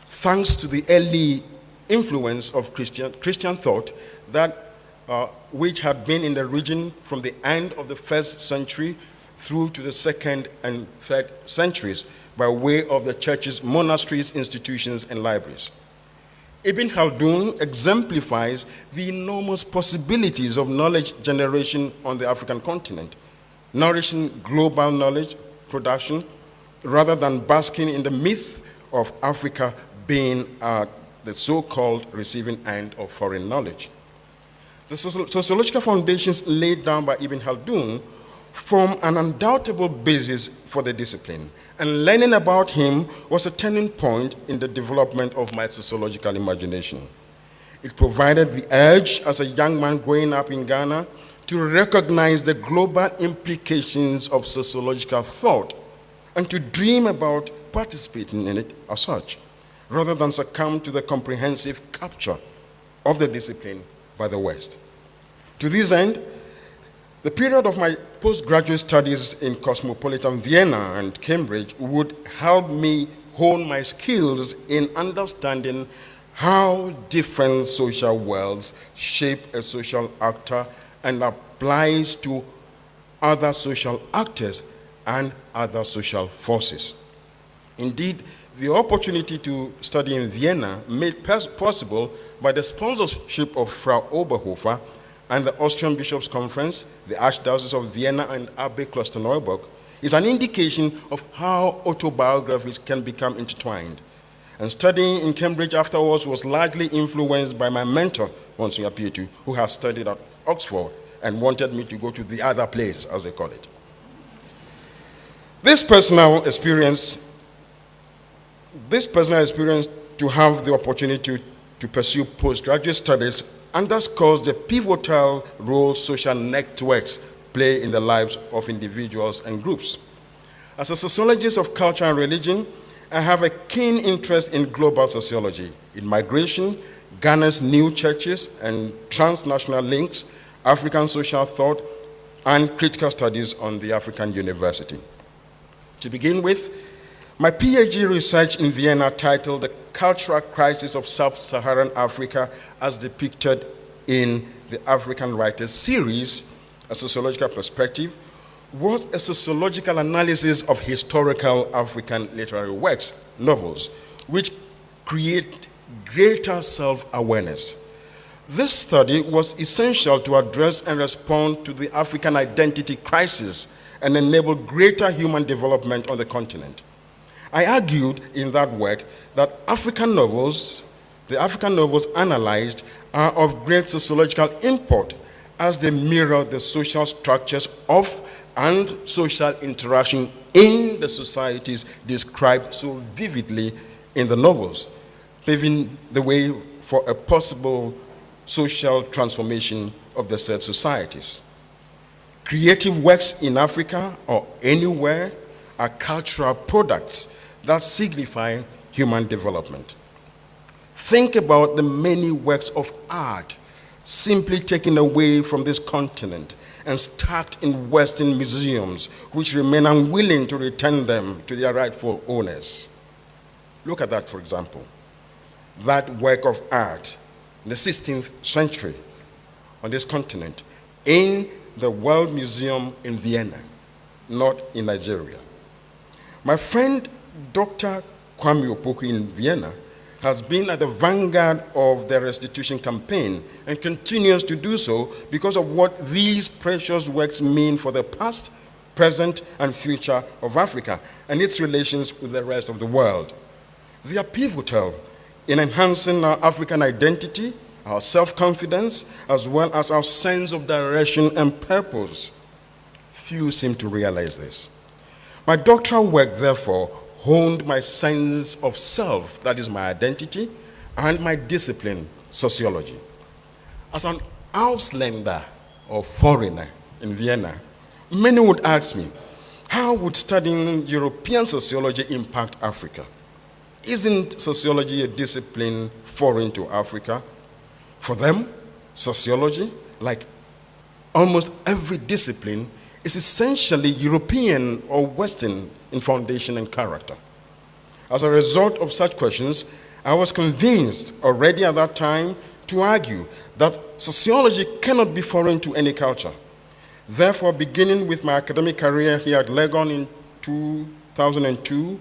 thanks to the early influence of Christian thought that which had been in the region from the end of the 1st century through to the 2nd and 3rd centuries by way of the churches, monasteries, institutions, and libraries. Ibn Khaldun exemplifies the enormous possibilities of knowledge generation on the African continent, nourishing global knowledge production rather than basking in the myth of Africa being the so-called receiving end of foreign knowledge. The sociological foundations laid down by Ibn Khaldun form an undoubtable basis for the discipline, and learning about him was a turning point in the development of my sociological imagination. It provided the urge as a young man growing up in Ghana to recognize the global implications of sociological thought and to dream about participating in it as such, rather than succumb to the comprehensive capture of the discipline by the West. To this end, the period of my postgraduate studies in cosmopolitan Vienna and Cambridge would help me hone my skills in understanding how different social worlds shape a social actor and applies to other social actors and other social forces. Indeed, the opportunity to study in Vienna, made possible by the sponsorship of Frau Oberhofer and the Austrian Bishops' Conference, the Archdiocese of Vienna, and Abbe Klosterneuburg, is an indication of how autobiographies can become intertwined. And studying in Cambridge afterwards was largely influenced by my mentor, Monsignor Pietu, who has studied at Oxford and wanted me to go to the other place, as they call it. This personal experience to have the opportunity to pursue postgraduate studies underscores the pivotal role social networks play in the lives of individuals and groups. As a sociologist of culture and religion, I have a keen interest in global sociology, in migration, Ghana's new churches and transnational links, African social thought, and critical studies on the African University. To begin with, my PhD research in Vienna, titled The Cultural Crisis of Sub-Saharan Africa as Depicted in the African Writers series, A Sociological Perspective, was a sociological analysis of historical African literary works, novels, which create greater self-awareness. This study was essential to address and respond to the African identity crisis and enable greater human development on the continent. I argued in that work that the African novels analyzed are of great sociological import as they mirror the social structures of and social interaction in the societies described so vividly in the novels, paving the way for a possible social transformation of the said societies. Creative works in Africa or anywhere are cultural products that signify human development. Think about the many works of art simply taken away from this continent and stacked in Western museums, which remain unwilling to return them to their rightful owners. Look at that, for example. That work of art in the 16th century on this continent in the World Museum in Vienna, not in Nigeria. My friend Dr. Kwame Opoku in Vienna has been at the vanguard of the restitution campaign and continues to do so because of what these precious works mean for the past, present, and future of Africa and its relations with the rest of the world. They are pivotal in enhancing our African identity, our self-confidence, as well as our sense of direction and purpose. Few seem to realize this. My doctoral work, therefore, honed my sense of self, that is my identity, and my discipline, sociology. As an Ausländer or foreigner in Vienna, many would ask me, how would studying European sociology impact Africa? Isn't sociology a discipline foreign to Africa? For them, sociology, like almost every discipline, is essentially European or Western in foundation and character. As a result of such questions, I was convinced already at that time to argue that sociology cannot be foreign to any culture. Therefore, beginning with my academic career here at Legon in 2002,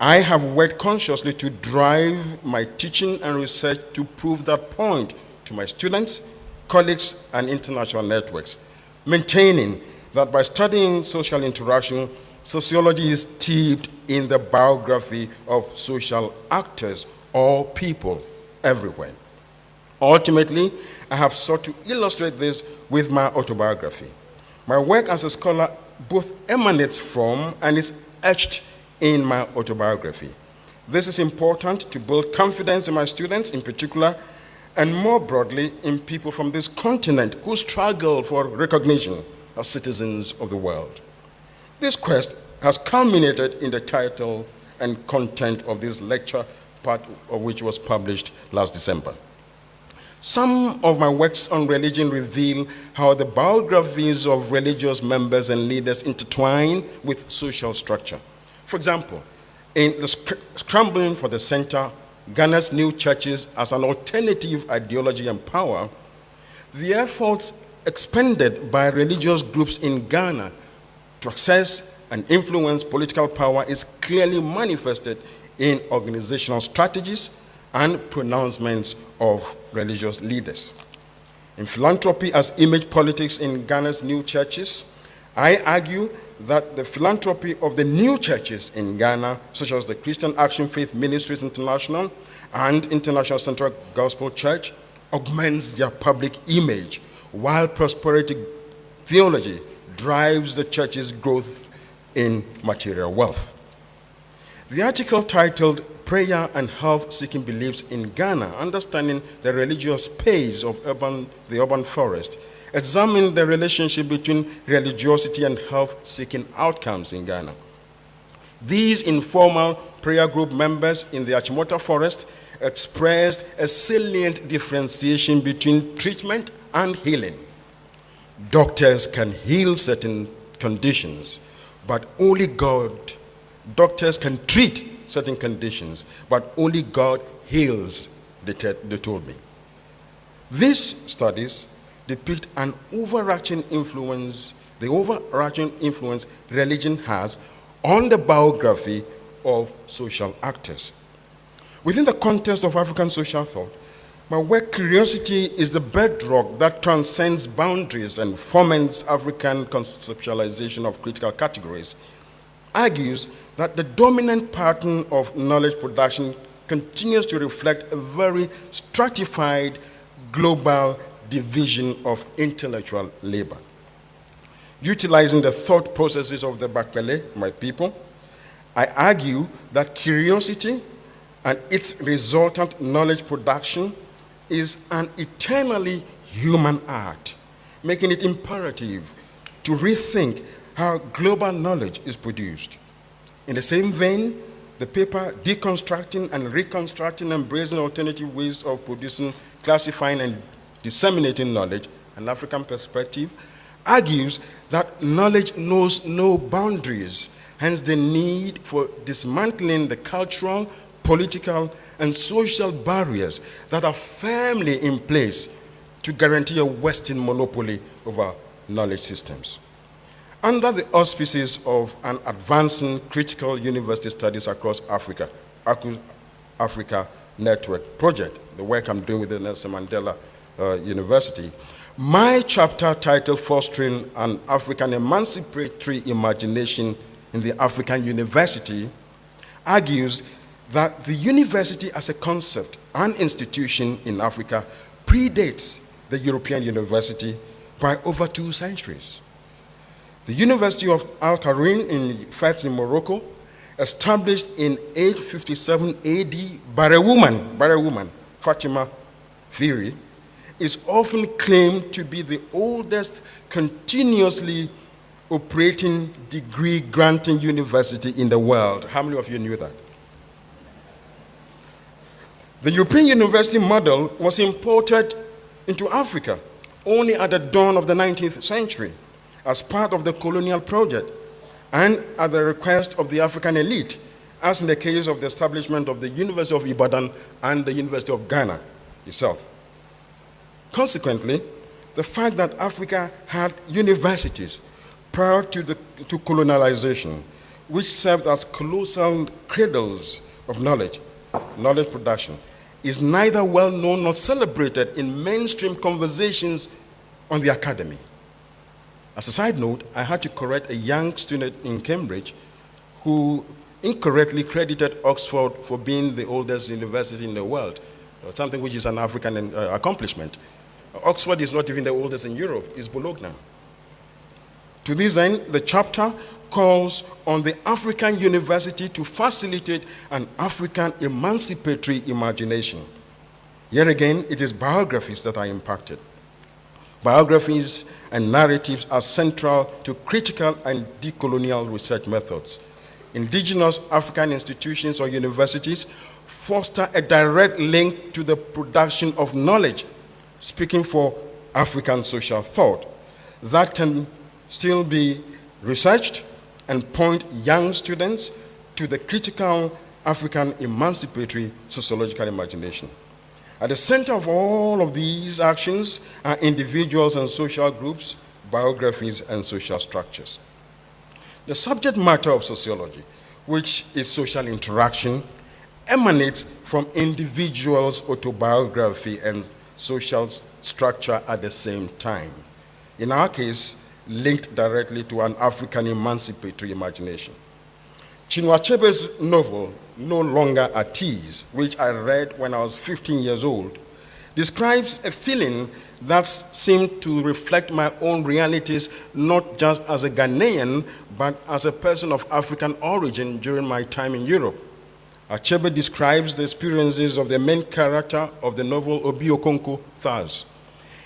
I have worked consciously to drive my teaching and research to prove that point to my students, colleagues, and international networks, maintaining that by studying social interaction, sociology is steeped in the biography of social actors or people everywhere. Ultimately, I have sought to illustrate this with my autobiography. My work as a scholar both emanates from and is etched in my autobiography. This is important to build confidence in my students in particular, and more broadly in people from this continent who struggle for recognition as citizens of the world. This quest has culminated in the title and content of this lecture, part of which was published last December. Some of my works on religion reveal how the biographies of religious members and leaders intertwine with social structure. For example, in The Scrambling for the Center, Ghana's new churches as an alternative ideology and power, the efforts expended by religious groups in Ghana to access and influence political power is clearly manifested in organizational strategies and pronouncements of religious leaders. In philanthropy as image politics in Ghana's new churches, I argue that the philanthropy of the new churches in Ghana, such as the Christian Action Faith Ministries International and International Central Gospel Church, augments their public image, while prosperity theology drives the church's growth in material wealth. The article titled Prayer and Health-Seeking Beliefs in Ghana, Understanding the Religious Space of the Urban Forest, examined the relationship between religiosity and health-seeking outcomes in Ghana. These informal prayer group members in the Achimota Forest expressed a salient differentiation between treatment and healing. Doctors can heal certain conditions, but only God. Doctors can treat certain conditions, but only God heals, they told me. These studies depict an overarching influence, the overarching influence religion has on the biography of social actors. Within the context of African social thought, where curiosity is the bedrock that transcends boundaries and foments African conceptualization of critical categories, argues that the dominant pattern of knowledge production continues to reflect a very stratified global division of intellectual labor. Utilizing the thought processes of the Bakwele, my people, I argue that curiosity and its resultant knowledge production is an eternally human act, making it imperative to rethink how global knowledge is produced. In the same vein, the paper Deconstructing and Reconstructing Embracing Alternative Ways of Producing, Classifying, and Disseminating Knowledge, an African Perspective, argues that knowledge knows no boundaries, hence the need for dismantling the cultural, political, and social barriers that are firmly in place to guarantee a Western monopoly over knowledge systems. Under the auspices of an advancing critical university studies across Africa, Africa Network Project, the work I'm doing with the Nelson Mandela University, my chapter titled Fostering an African Emancipatory Imagination in the African University argues that the university as a concept and institution in Africa predates the European university by over 2 centuries. The University of Al-Qarim in Fez in Morocco, established in 857 AD by a woman, Fatima Firi, is often claimed to be the oldest continuously operating degree-granting university in the world. How many of you knew that? The European university model was imported into Africa only at the dawn of the 19th century as part of the colonial project and at the request of the African elite, as in the case of the establishment of the University of Ibadan and the University of Ghana itself. Consequently, the fact that Africa had universities prior to colonialization, which served as colossal cradles of knowledge production, is neither well known nor celebrated in mainstream conversations on the academy. As a side note, I had to correct a young student in Cambridge who incorrectly credited Oxford for being the oldest university in the world, something which is an African accomplishment. Oxford is not even the oldest in Europe, it's Bologna. To this end, the chapter calls on the African University to facilitate an African emancipatory imagination. Yet again, it is biographies that are impacted. Biographies and narratives are central to critical and decolonial research methods. Indigenous African institutions or universities foster a direct link to the production of knowledge, speaking for African social thought, that can still be researched and point young students to the critical African emancipatory sociological imagination. At the center of all of these actions are individuals and social groups, biographies, and social structures. The subject matter of sociology, which is social interaction, emanates from individuals' autobiography and social structure at the same time. In our case, linked directly to an African emancipatory imagination. Chinua Achebe's novel, No Longer at Ease, which I read when I was 15 years old, describes a feeling that seemed to reflect my own realities, not just as a Ghanaian, but as a person of African origin during my time in Europe. Achebe describes the experiences of the main character of the novel Obi Okonkwo thus: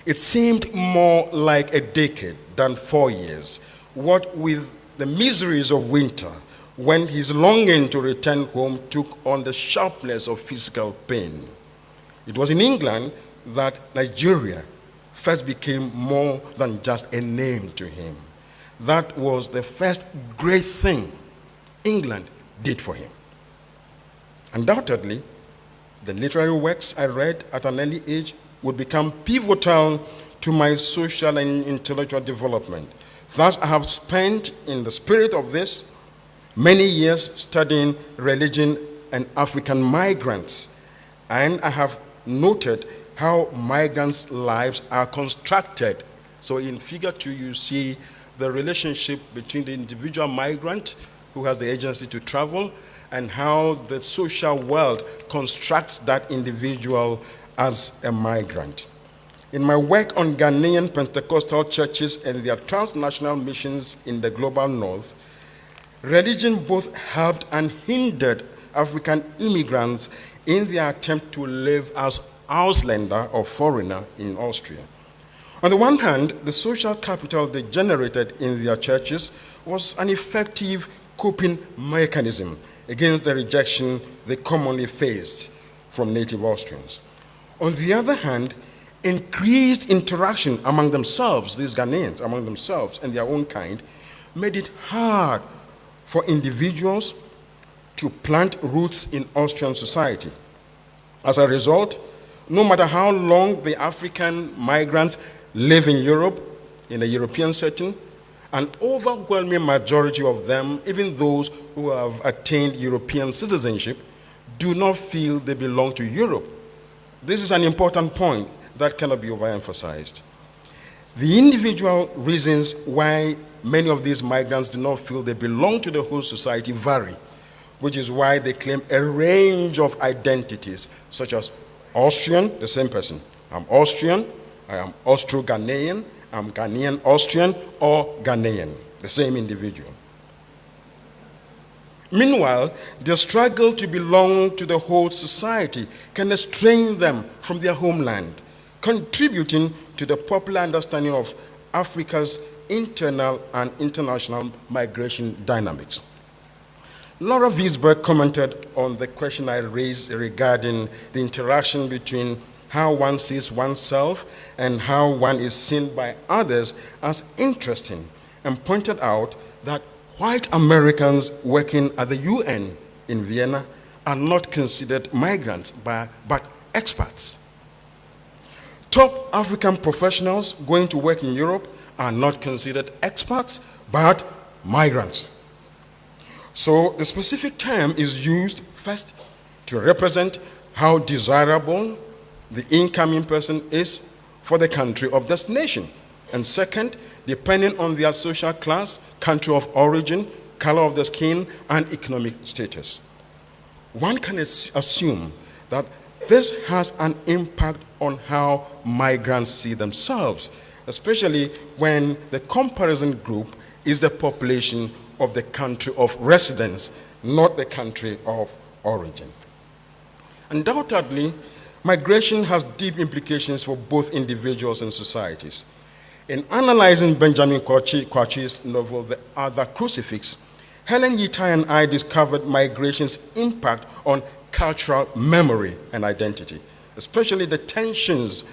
it seemed more like a decade than 4 years, what with the miseries of winter, when his longing to return home took on the sharpness of physical pain. It was in England that Nigeria first became more than just a name to him. That was the first great thing England did for him. Undoubtedly, the literary works I read at an early age would become pivotal to my social and intellectual development. Thus, I have spent, in the spirit of this, many years studying religion and African migrants, and I have noted how migrants' lives are constructed. So in figure 2, you see the relationship between the individual migrant who has the agency to travel and how the social world constructs that individual as a migrant. In my work on Ghanaian Pentecostal churches and their transnational missions in the global north, religion both helped and hindered African immigrants in their attempt to live as Ausländer or foreigner in Austria. On the one hand, the social capital they generated in their churches was an effective coping mechanism against the rejection they commonly faced from native Austrians. On the other hand, increased interaction among themselves, these Ghanaians, among themselves and their own kind, made it hard for individuals to plant roots in Austrian society. As a result, no matter how long the African migrants live in Europe, in a European setting, an overwhelming majority of them, even those who have attained European citizenship, do not feel they belong to Europe. This is an important point that cannot be overemphasized. The individual reasons why many of these migrants do not feel they belong to the whole society vary, which is why they claim a range of identities, such as Austrian, the same person. I'm Austrian, I am Austro-Ghanaian, I'm Ghanaian Austrian, or Ghanaian, the same individual. Meanwhile, their struggle to belong to the whole society can estrange them from their homeland, contributing to the popular understanding of Africa's internal and international migration dynamics. Laura Wiesberg commented on the question I raised regarding the interaction between how one sees oneself and how one is seen by others as interesting, and pointed out that white Americans working at the UN in Vienna are not considered migrants, but expats. Top African professionals going to work in Europe are not considered expats, but migrants. So the specific term is used first to represent how desirable the incoming person is for the country of destination, and second, depending on their social class, country of origin, color of the skin, and economic status. One can assume that this has an impact on how migrants see themselves, especially when the comparison group is the population of the country of residence, not the country of origin. Undoubtedly, migration has deep implications for both individuals and societies. In analyzing Benjamin Kwachi's novel, The Other Crucifix, Helen Yitai and I discovered migration's impact on cultural memory and identity, especially the tensions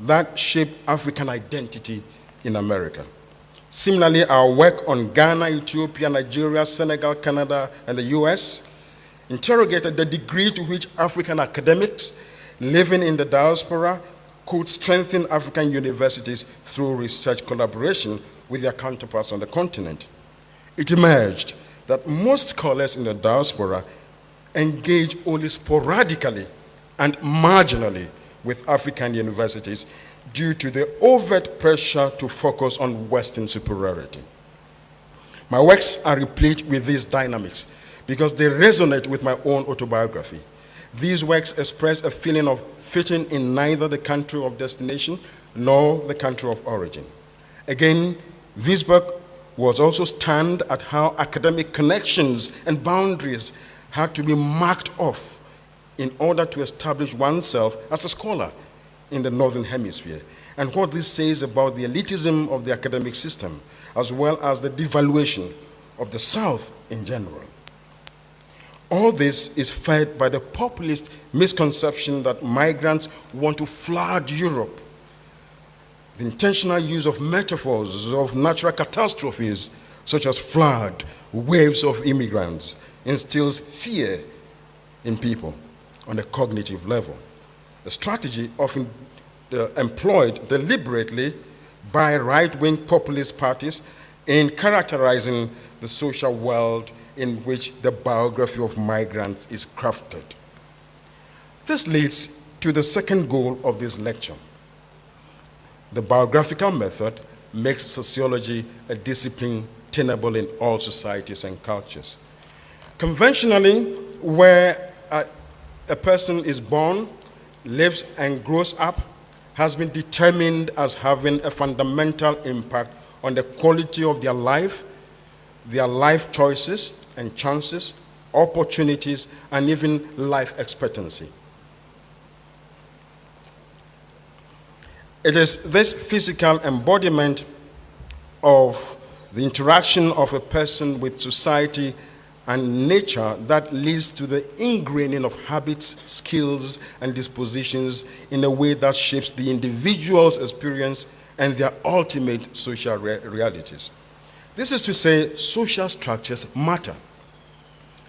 that shape African identity in America. Similarly, our work on Ghana, Ethiopia, Nigeria, Senegal, Canada, and the US interrogated the degree to which African academics living in the diaspora could strengthen African universities through research collaboration with their counterparts on the continent. It emerged that most scholars in the diaspora engage only sporadically and marginally with African universities due to the overt pressure to focus on Western superiority. My works are replete with these dynamics because they resonate with my own autobiography. These works express a feeling of fitting in neither the country of destination nor the country of origin. Again, this book was also stand at how academic connections and boundaries had to be marked off in order to establish oneself as a scholar in the Northern Hemisphere, and what this says about the elitism of the academic system, as well as the devaluation of the South in general. All this is fed by the populist misconception that migrants want to flood Europe. The intentional use of metaphors of natural catastrophes, such as flood, waves of immigrants, instills fear in people on a cognitive level. A strategy often employed deliberately by right-wing populist parties in characterizing the social world in which the biography of migrants is crafted. This leads to the second goal of this lecture. The biographical method makes sociology a discipline tenable in all societies and cultures. Conventionally, where a person is born, lives, and grows up has been determined as having a fundamental impact on the quality of their life choices and chances, opportunities, and even life expectancy. It is this physical embodiment of the interaction of a person with society and nature that leads to the ingraining of habits, skills, and dispositions in a way that shapes the individual's experience and their ultimate social realities. This is to say, social structures matter.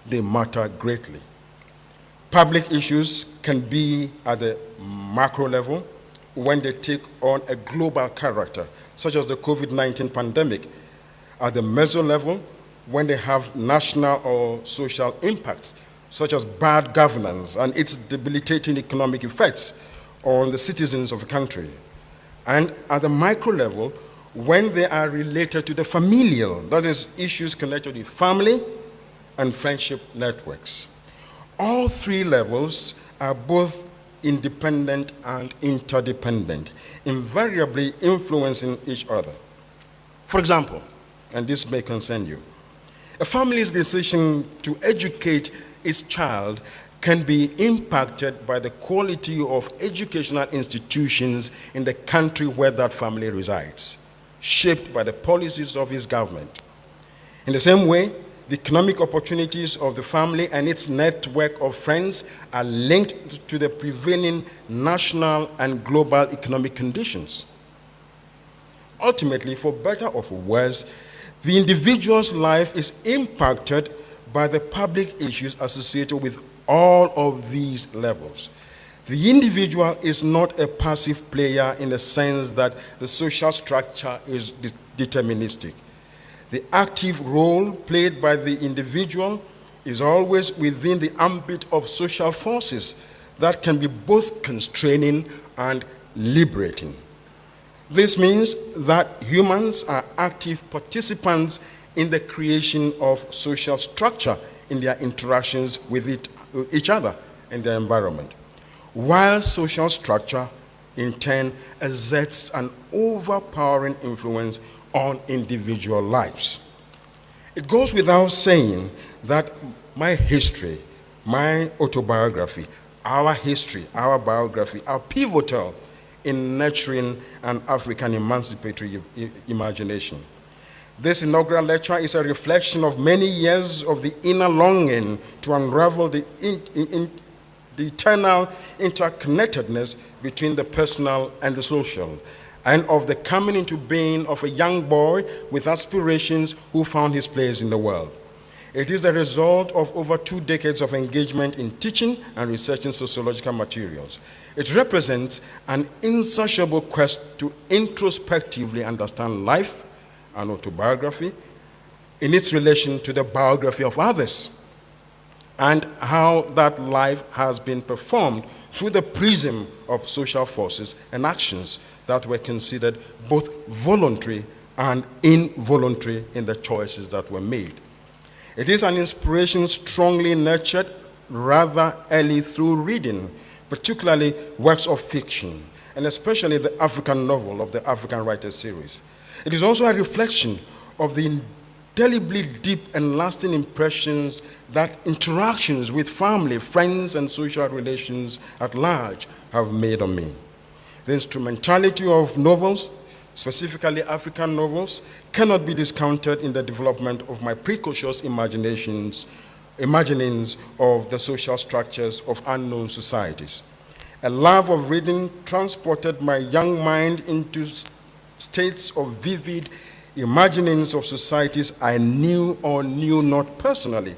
They matter greatly. Public issues can be at the macro level when they take on a global character, such as the COVID-19 pandemic. At the meso level, when they have national or social impacts, such as bad governance and its debilitating economic effects on the citizens of a country. And at the micro level, when they are related to the familial, that is, issues connected with family and friendship networks. All three levels are both independent and interdependent, invariably influencing each other. For example, and this may concern you, a family's decision to educate its child can be impacted by the quality of educational institutions in the country where that family resides, shaped by the policies of its government. In the same way, the economic opportunities of the family and its network of friends are linked to the prevailing national and global economic conditions. Ultimately, for better or for worse, the individual's life is impacted by the public issues associated with all of these levels. The individual is not a passive player in the sense that the social structure is deterministic. The active role played by the individual is always within the ambit of social forces that can be both constraining and liberating. This means that humans are active participants in the creation of social structure in their interactions with each other and their environment, while social structure in turn exerts an overpowering influence on individual lives. It goes without saying that my history, my autobiography, our history, our biography are pivotal in nurturing an African emancipatory imagination. This inaugural lecture is a reflection of many years of the inner longing to unravel the eternal interconnectedness between the personal and the social, and of the coming into being of a young boy with aspirations who found his place in the world. It is the result of over 2 decades of engagement in teaching and researching sociological materials. It represents an insatiable quest to introspectively understand life and autobiography in its relation to the biography of others, and how that life has been performed through the prism of social forces and actions that were considered both voluntary and involuntary in the choices that were made. It is an inspiration strongly nurtured rather early through reading, particularly works of fiction, and especially the African novel of the African Writers series. It is also a reflection of the indelibly deep and lasting impressions that interactions with family, friends, and social relations at large have made on me. The instrumentality of novels, specifically African novels, cannot be discounted in the development of my precocious imaginings of the social structures of unknown societies. A love of reading transported my young mind into states of vivid imaginings of societies I knew or knew not personally,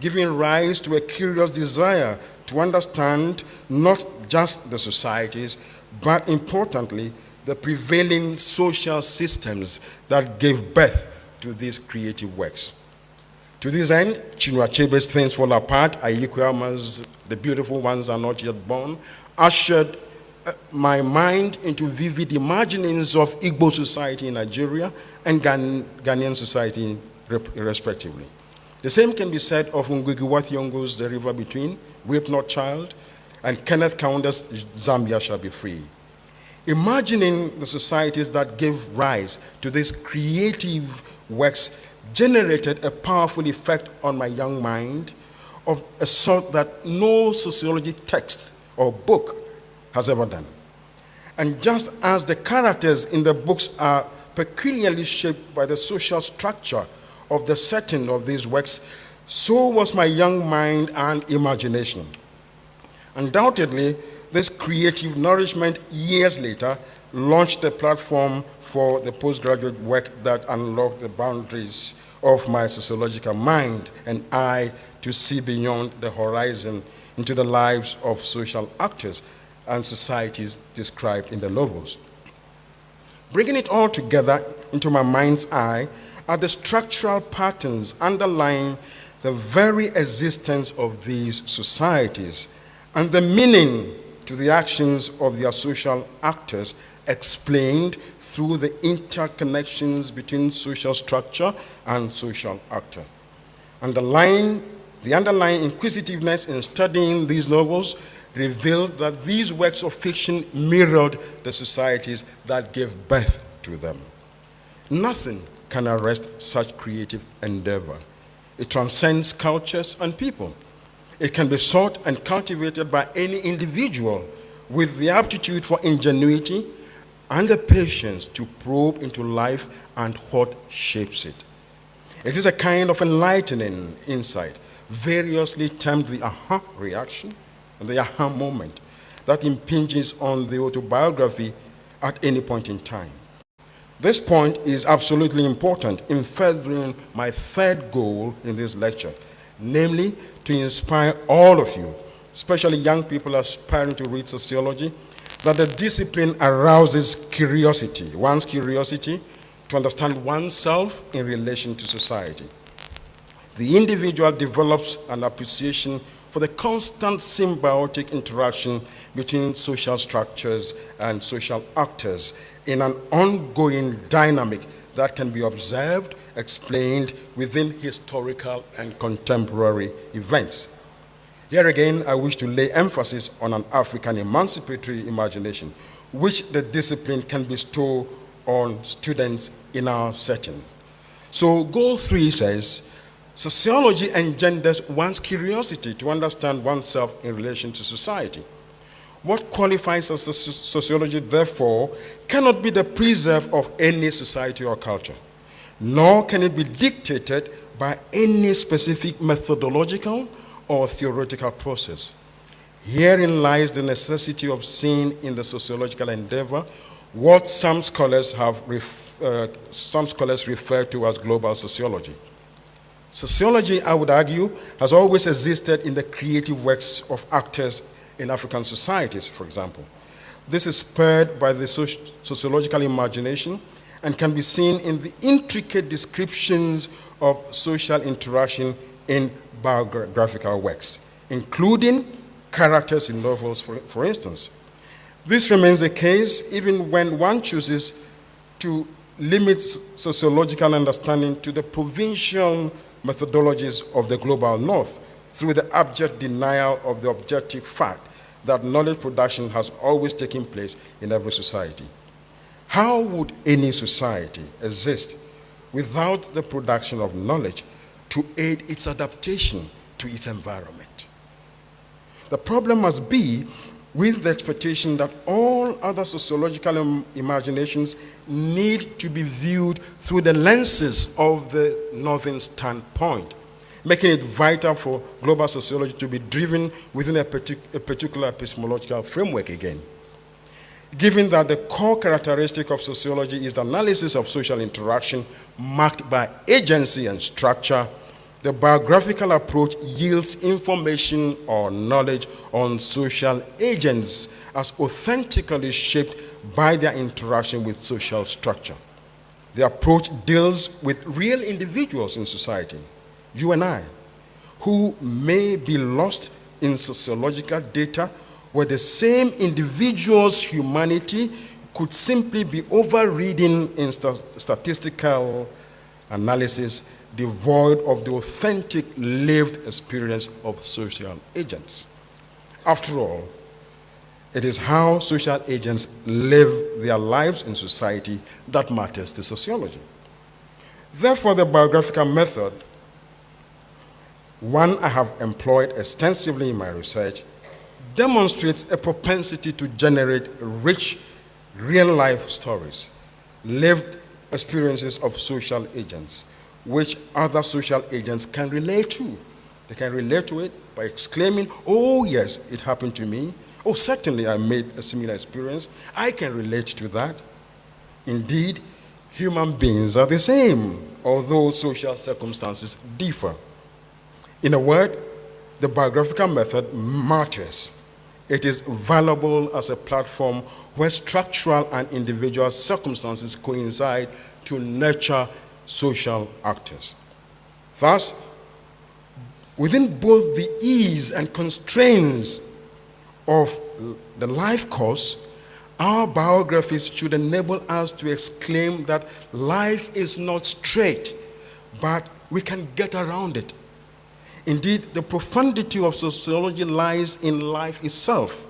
giving rise to a curious desire to understand not just the societies, but importantly, the prevailing social systems that gave birth to these creative works. To this end, Chinua Achebe's Things Fall Apart, Ayikwe Ama's The Beautiful Ones Are Not Yet Born, ushered my mind into vivid imaginings of Igbo society in Nigeria and Ghanaian society respectively. The same can be said of Ngugi wa Thiong'o's The River Between, Weep Not Child, and Kenneth Kaunda's Zambia Shall Be Free. Imagining the societies that gave rise to these creative works generated a powerful effect on my young mind of a sort that no sociology text or book has ever done. And just as the characters in the books are peculiarly shaped by the social structure of the setting of these works, so was my young mind and imagination. Undoubtedly, this creative nourishment years later launched a platform for the postgraduate work that unlocked the boundaries of my sociological mind and eye to see beyond the horizon into the lives of social actors and societies described in the novels. Bringing it all together into my mind's eye are the structural patterns underlying the very existence of these societies and the meaning to the actions of their social actors explained through the interconnections between social structure and social actor. The underlying inquisitiveness in studying these novels revealed that these works of fiction mirrored the societies that gave birth to them. Nothing can arrest such creative endeavor. It transcends cultures and people. It can be sought and cultivated by any individual with the aptitude for ingenuity and the patience to probe into life and what shapes it. It is a kind of enlightening insight, variously termed the aha reaction and the aha moment, that impinges on the autobiography at any point in time. This point is absolutely important in furthering my third goal in this lecture, namely to inspire all of you, especially young people aspiring to read sociology, that the discipline arouses curiosity, one's curiosity to understand oneself in relation to society. The individual develops an appreciation for the constant symbiotic interaction between social structures and social actors in an ongoing dynamic that can be observed, explained within historical and contemporary events. Here again, I wish to lay emphasis on an African emancipatory imagination, which the discipline can bestow on students in our setting. So goal 3 says, sociology engenders one's curiosity to understand oneself in relation to society. What qualifies as sociology, therefore, cannot be the preserve of any society or culture, nor can it be dictated by any specific methodological or theoretical process. Herein lies the necessity of seeing in the sociological endeavor what some scholars refer to as global sociology. Sociology, I would argue, has always existed in the creative works of actors in African societies, for example. This is spurred by the sociological imagination and can be seen in the intricate descriptions of social interaction in biographical works, including characters in novels, for instance. This remains the case even when one chooses to limit sociological understanding to the provincial methodologies of the global north through the abject denial of the objective fact that knowledge production has always taken place in every society. How would any society exist without the production of knowledge to aid its adaptation to its environment? The problem must be with the expectation that all other sociological imaginations need to be viewed through the lenses of the northern standpoint, making it vital for global sociology to be driven within a particular epistemological framework again. Given that the core characteristic of sociology is the analysis of social interaction marked by agency and structure, the biographical approach yields information or knowledge on social agents as authentically shaped by their interaction with social structure. The approach deals with real individuals in society, you and I, who may be lost in sociological data where the same individual's humanity could simply be overridden in statistical analysis devoid of the authentic lived experience of social agents. After all, it is how social agents live their lives in society that matters to sociology. Therefore, the biographical method, one I have employed extensively in my research, demonstrates a propensity to generate rich, real-life stories, lived experiences of social agents, which other social agents can relate to. They can relate to it by exclaiming, "Oh yes, it happened to me. Oh, certainly I made a similar experience. I can relate to that." Indeed, human beings are the same, although social circumstances differ. In a word, the biographical method matters. It is valuable as a platform where structural and individual circumstances coincide to nurture social actors. Thus, within both the ease and constraints of the life course, our biographies should enable us to exclaim that life is not straight, but we can get around it. Indeed, the profundity of sociology lies in life itself,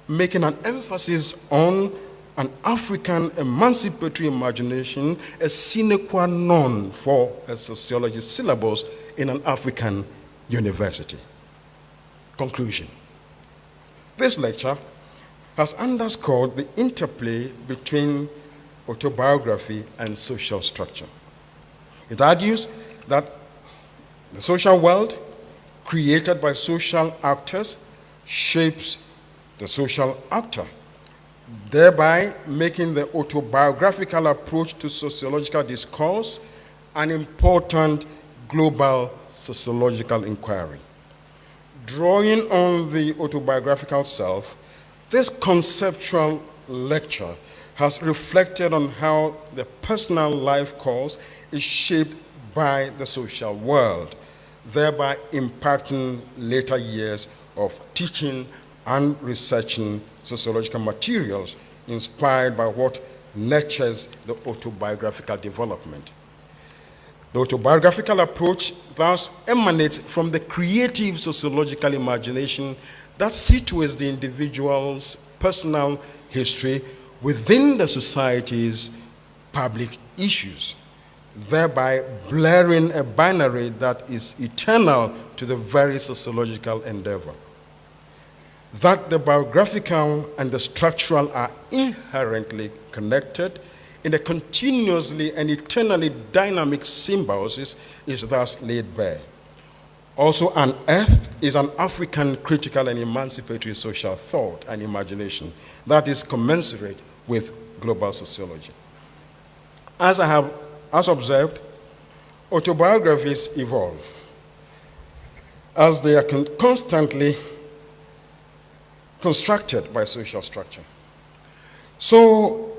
making an emphasis on an African emancipatory imagination a sine qua non for a sociology syllabus in an African university. Conclusion. This lecture has underscored the interplay between autobiography and social structure. It argues that the social world created by social actors shapes the social actor, thereby making the autobiographical approach to sociological discourse an important global sociological inquiry. Drawing on the autobiographical self, this conceptual lecture has reflected on how the personal life course is shaped by the social world, thereby impacting later years of teaching and researching sociological materials inspired by what nurtures the autobiographical development. The autobiographical approach thus emanates from the creative sociological imagination that situates the individual's personal history within the society's public issues, thereby blurring a binary that is eternal to the very sociological endeavor. That the biographical and the structural are inherently connected in a continuously and eternally dynamic symbiosis is thus laid bare. Also unearthed is an African critical and emancipatory social thought and imagination that is commensurate with global sociology. As observed, Autobiographies evolve as they are constantly constructed by social structure. So,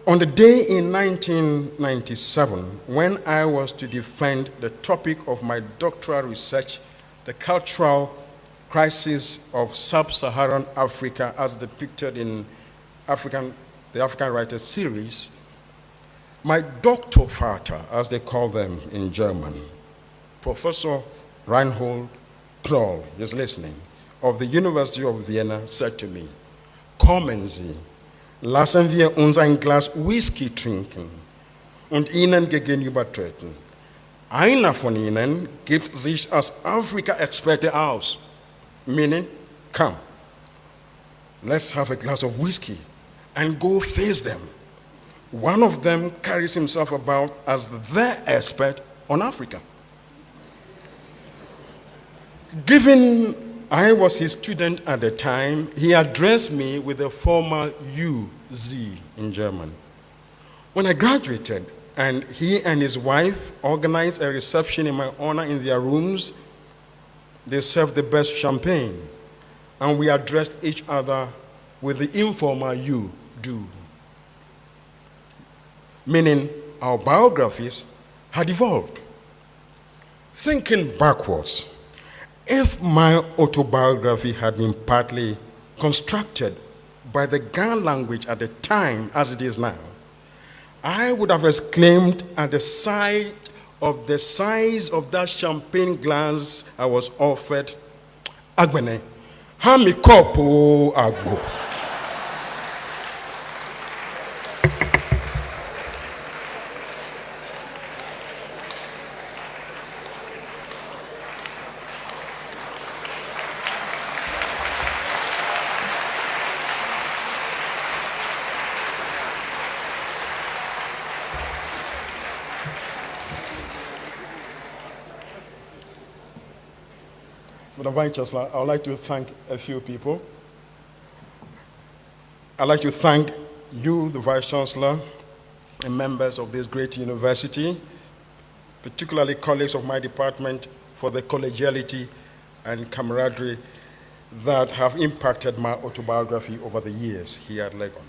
on the day in 1997, when I was to defend the topic of my doctoral research, the cultural crisis of sub-Saharan Africa as depicted in the African Writers series, my Doktorvater, as they call them in German, Professor Reinhold Knoll, is listening, of the University of Vienna, said to me, "Kommen Sie, lassen wir uns ein Glas Whisky trinken und Ihnen gegenübertreten. Einer von Ihnen gibt sich als Afrika-Experte aus." Meaning, come, let's have a glass of whiskey and go face them. One of them carries himself about as the expert on Africa. Given I was his student at the time, he addressed me with a formal "you", Sie in German. When I graduated and he and his wife organized a reception in my honor in their rooms, they served the best champagne, and we addressed each other with the informal "you do", meaning our biographies had evolved. Thinking backwards, if my autobiography had been partly constructed by the Ga language at the time as it is now, I would have exclaimed at the sight of the size of that champagne glass I was offered, "Agbene, hami kopo agbo." Madam Vice Chancellor, I would like to thank a few people. I'd like to thank you, the Vice Chancellor, and members of this great university, particularly colleagues of my department, for the collegiality and camaraderie that have impacted my autobiography over the years here at Legon.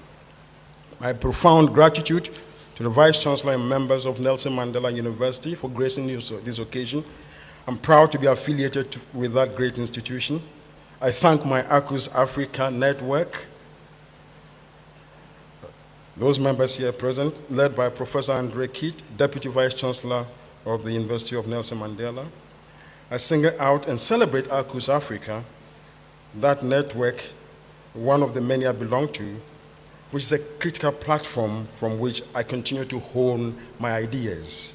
My profound gratitude to the Vice Chancellor and members of Nelson Mandela University for gracing this occasion. I'm proud to be affiliated with that great institution. I thank my ACUS Africa network, those members here present, led by Professor Andre Keat, Deputy Vice Chancellor of the University of Nelson Mandela. I single out and celebrate ACUS Africa, that network, one of the many I belong to, which is a critical platform from which I continue to hone my ideas.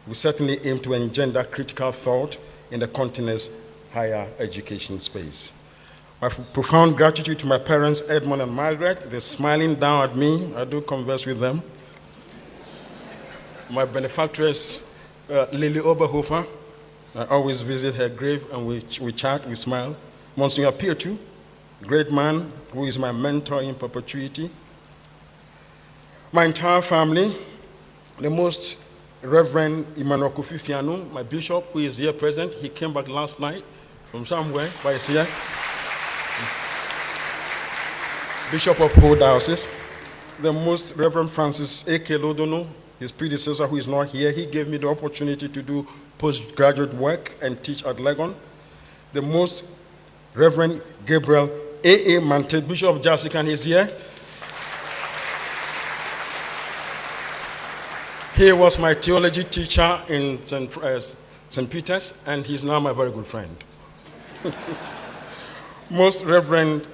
We certainly aim to engender critical thought in the continent's higher education space. My profound gratitude to my parents, Edmund and Margaret. They're smiling down at me. I do converse with them. My benefactress, Lily Oberhofer. I always visit her grave and we chat, we smile. Monsignor Pietu, great man who is my mentor in perpetuity. My entire family, the most Reverend Emmanuel Kofi Fiano, my bishop, who is here present. He came back last night from somewhere, but he's here. Bishop of Ho Diocese. The most Reverend Francis A.K. Lodono, his predecessor, who is not here, he gave me the opportunity to do postgraduate work and teach at Legon. The most Reverend Gabriel A.A. Mante, Bishop of Jasikan, is here. He was my theology teacher in St. Peter's, and he's now my very good friend. Most Reverend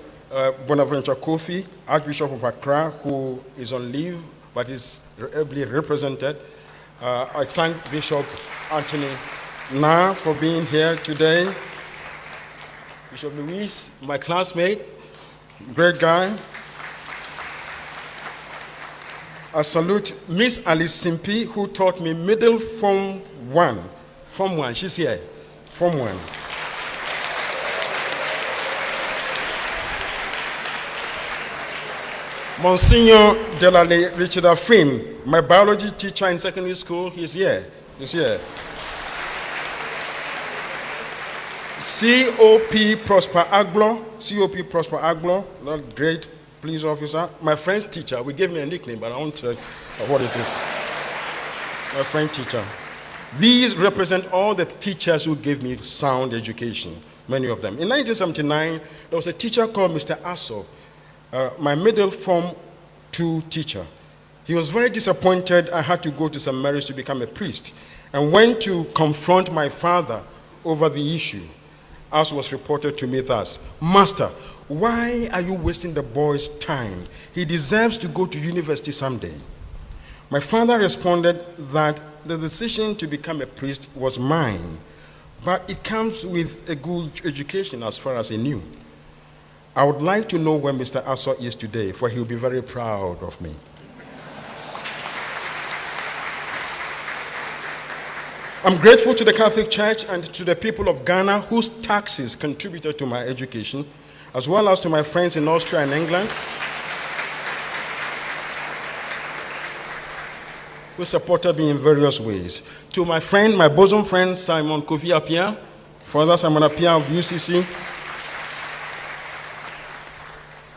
Bonaventure Kofi, Archbishop of Accra, who is on leave but is ably represented. I thank Bishop Anthony Na for being here today. Bishop Luis, my classmate, great guy. I salute Miss Alice Simpi, who taught me middle Form 1. Form 1, she's here. Form 1. Monsignor Delale Richard Afrim, my biology teacher in secondary school, he's here. He's here. COP Prosper Aglo, that great police officer. My French teacher, we gave me a nickname, but I won't tell you what it is. My French teacher. These represent all the teachers who gave me sound education, many of them. In 1979, there was a teacher called Mr. Asso, my middle form 2 teacher. He was very disappointed I had to go to St. Mary's to become a priest, and went to confront my father over the issue, as was reported to me thus: "Master, why are you wasting the boy's time? He deserves to go to university someday." My father responded that the decision to become a priest was mine, but it comes with a good education as far as he knew. I would like to know where Mr. Asso is today, for he will be very proud of me. I'm grateful to the Catholic Church and to the people of Ghana whose taxes contributed to my education, as well as to my friends in Austria and England who supported me in various ways. To my friend, my bosom friend, Simon Kofi Appiah, Father Simon Appiah of UCC,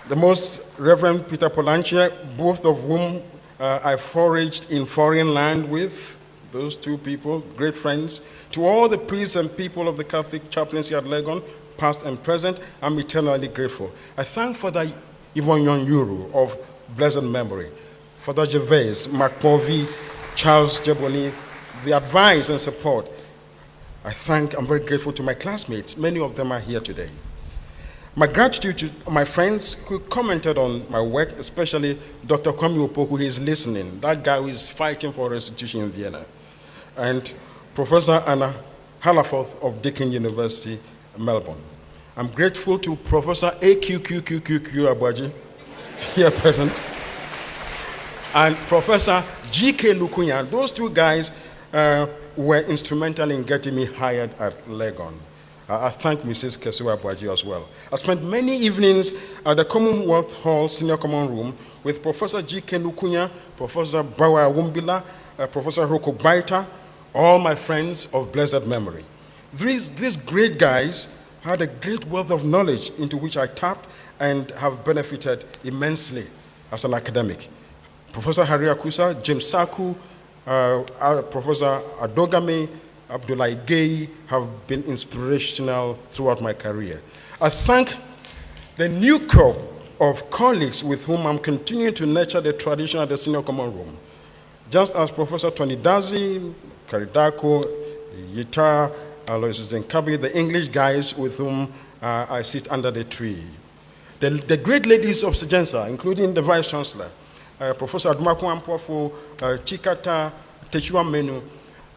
the Most Reverend Peter Polanchie, both of whom I foraged in foreign land with. Those two people, great friends. To all the priests and people of the Catholic chaplaincy at Legon, past and present, I'm eternally grateful. I thank Father Yvonne Yuru of blessed memory, Father Gervais, Mark Povey, Charles Jeboni, the advice and support. I'm very grateful to my classmates. Many of them are here today. My gratitude to my friends who commented on my work, especially Dr. Kwame Opoku, who is listening, that guy who is fighting for restitution in Vienna, and Professor Anna Halaforth of Deakin University, Melbourne. I'm grateful to Professor AQQQQQ Abuaji, here present, and Professor G.K. Lukunya. Those two guys were instrumental in getting me hired at Legon. I thank Mrs. Kesewa Abuaji as well. I spent many evenings at the Commonwealth Hall Senior Common Room with Professor G.K. Lukunya, Professor Bawa Wumbila, Professor Roko Baita, all my friends of blessed memory. These great guys had a great wealth of knowledge into which I tapped and have benefited immensely as an academic. Professor Harry Akusa, James Saku, Professor Adogame, Abdullah Gay have been inspirational throughout my career. I thank the new crop of colleagues with whom I'm continuing to nurture the tradition at the Senior Common Room. Just as Professor Tony Dazi, Karidako, Yita, Aloysius Nkabi, the English guys with whom I sit under the tree. The great ladies of Sejensa, including the Vice Chancellor, Professor Adumaku Ampofu, Chikata, Techua Menu.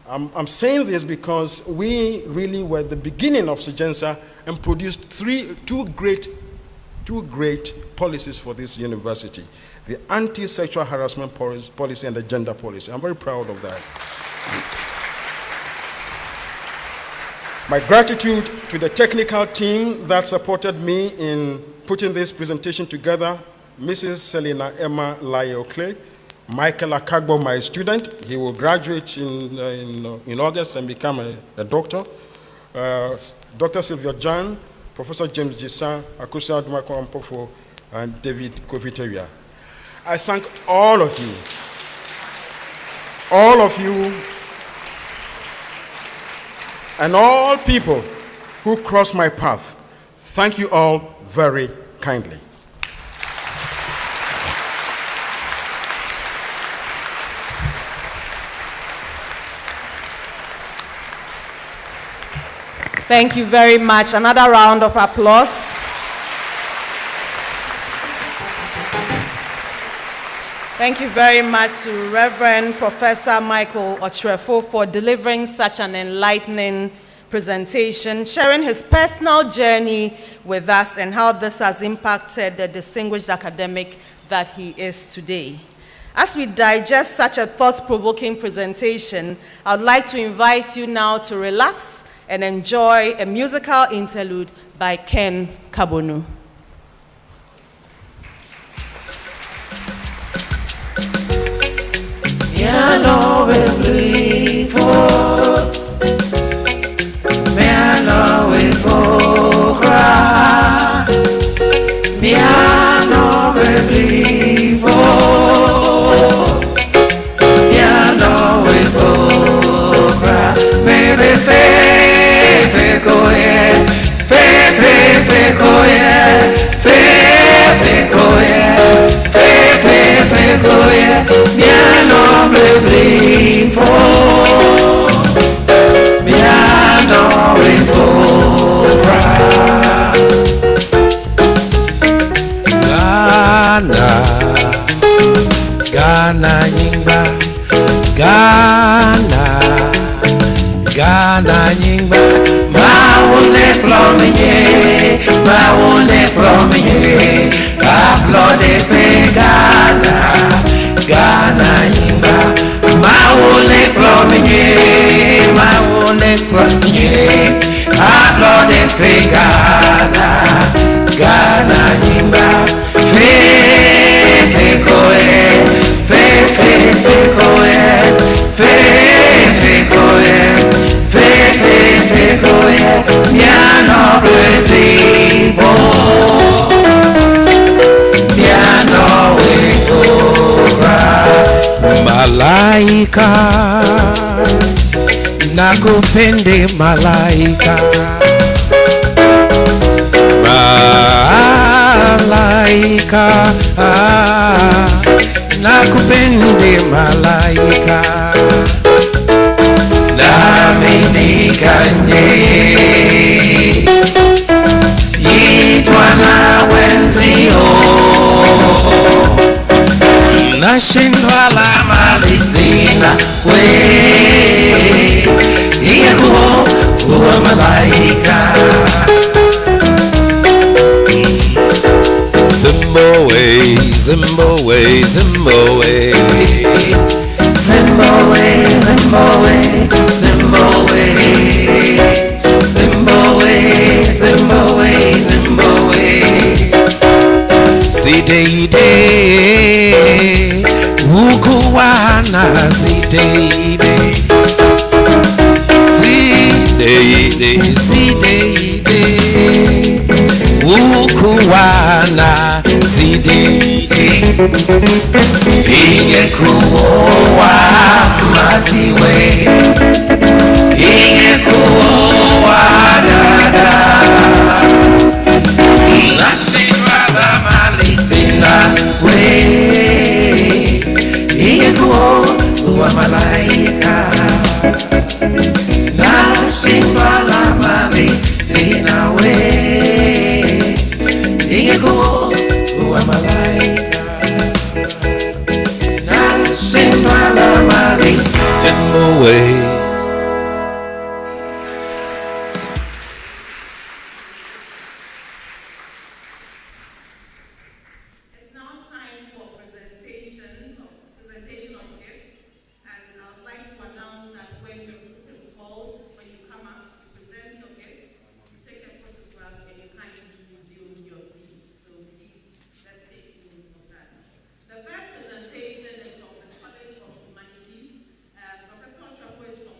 I'm saying this because we really were the beginning of Sejensa and produced two great policies for this university: the anti-sexual harassment policy and the gender policy. I'm very proud of that. My gratitude to the technical team that supported me in putting this presentation together: Mrs. Selina Emma Layo-Clay, Michael Akagbo, my student. He will graduate in August and become a doctor. Dr. Sylvia Jan, Professor James Jisan, Akusa Dumako Ampofo, and David Koviteria. I thank all of you, and all people who cross my path. Thank you all very kindly. Thank you very much. Another round of applause. Thank you very much to Reverend Professor Michael Otrefo for delivering such an enlightening presentation, sharing his personal journey with us and how this has impacted the distinguished academic that he is today. As we digest such a thought-provoking presentation, I would like to invite you now to relax and enjoy a musical interlude by Ken Kabonu. Me I know we go. Ghana, Ghana nyingba. Mawule plomenye, mawule plomenye. Aflode pe Ghana, Ghana nyingba. Mawule plomenye, mawule plomenye. Aflode pe Ghana, Ghana nyingba. Fe koe, fe koe, fe koe, fe koe. Miano bretibo, miano wekora. Malaika, nakupende malaika. Malaika, nakupende malaika. Nami nikanye yitwa na wenzio. Nashindwa la mali sina we. Ingekuwa kuwa malaika. Zimbabwe, Zimbabwe, Zimbabwe. Zimbabwe, Zimbabwe, Zimbabwe. Zimbabwe, Zimbabwe, Zimbabwe. Zideide, ukuwana zideide. Zideide, zideide. Ukuwana zideide. Ingekuwa maziwe, ingekuwa dada. Nashindwa la mali sina we. Ingekuwa malaika. Nashindwa la mali sina we. Ingekuwa malaika. Nashindwa la mali Zimbabwe. It's now time for presentation of gifts, and I would like to announce that when your group is called, when you come up, you present your gifts, you take a photograph, and you kindly resume your seats. So please, let's take note of that. The first presentation is from the College of Humanities. Professor Otrafo is from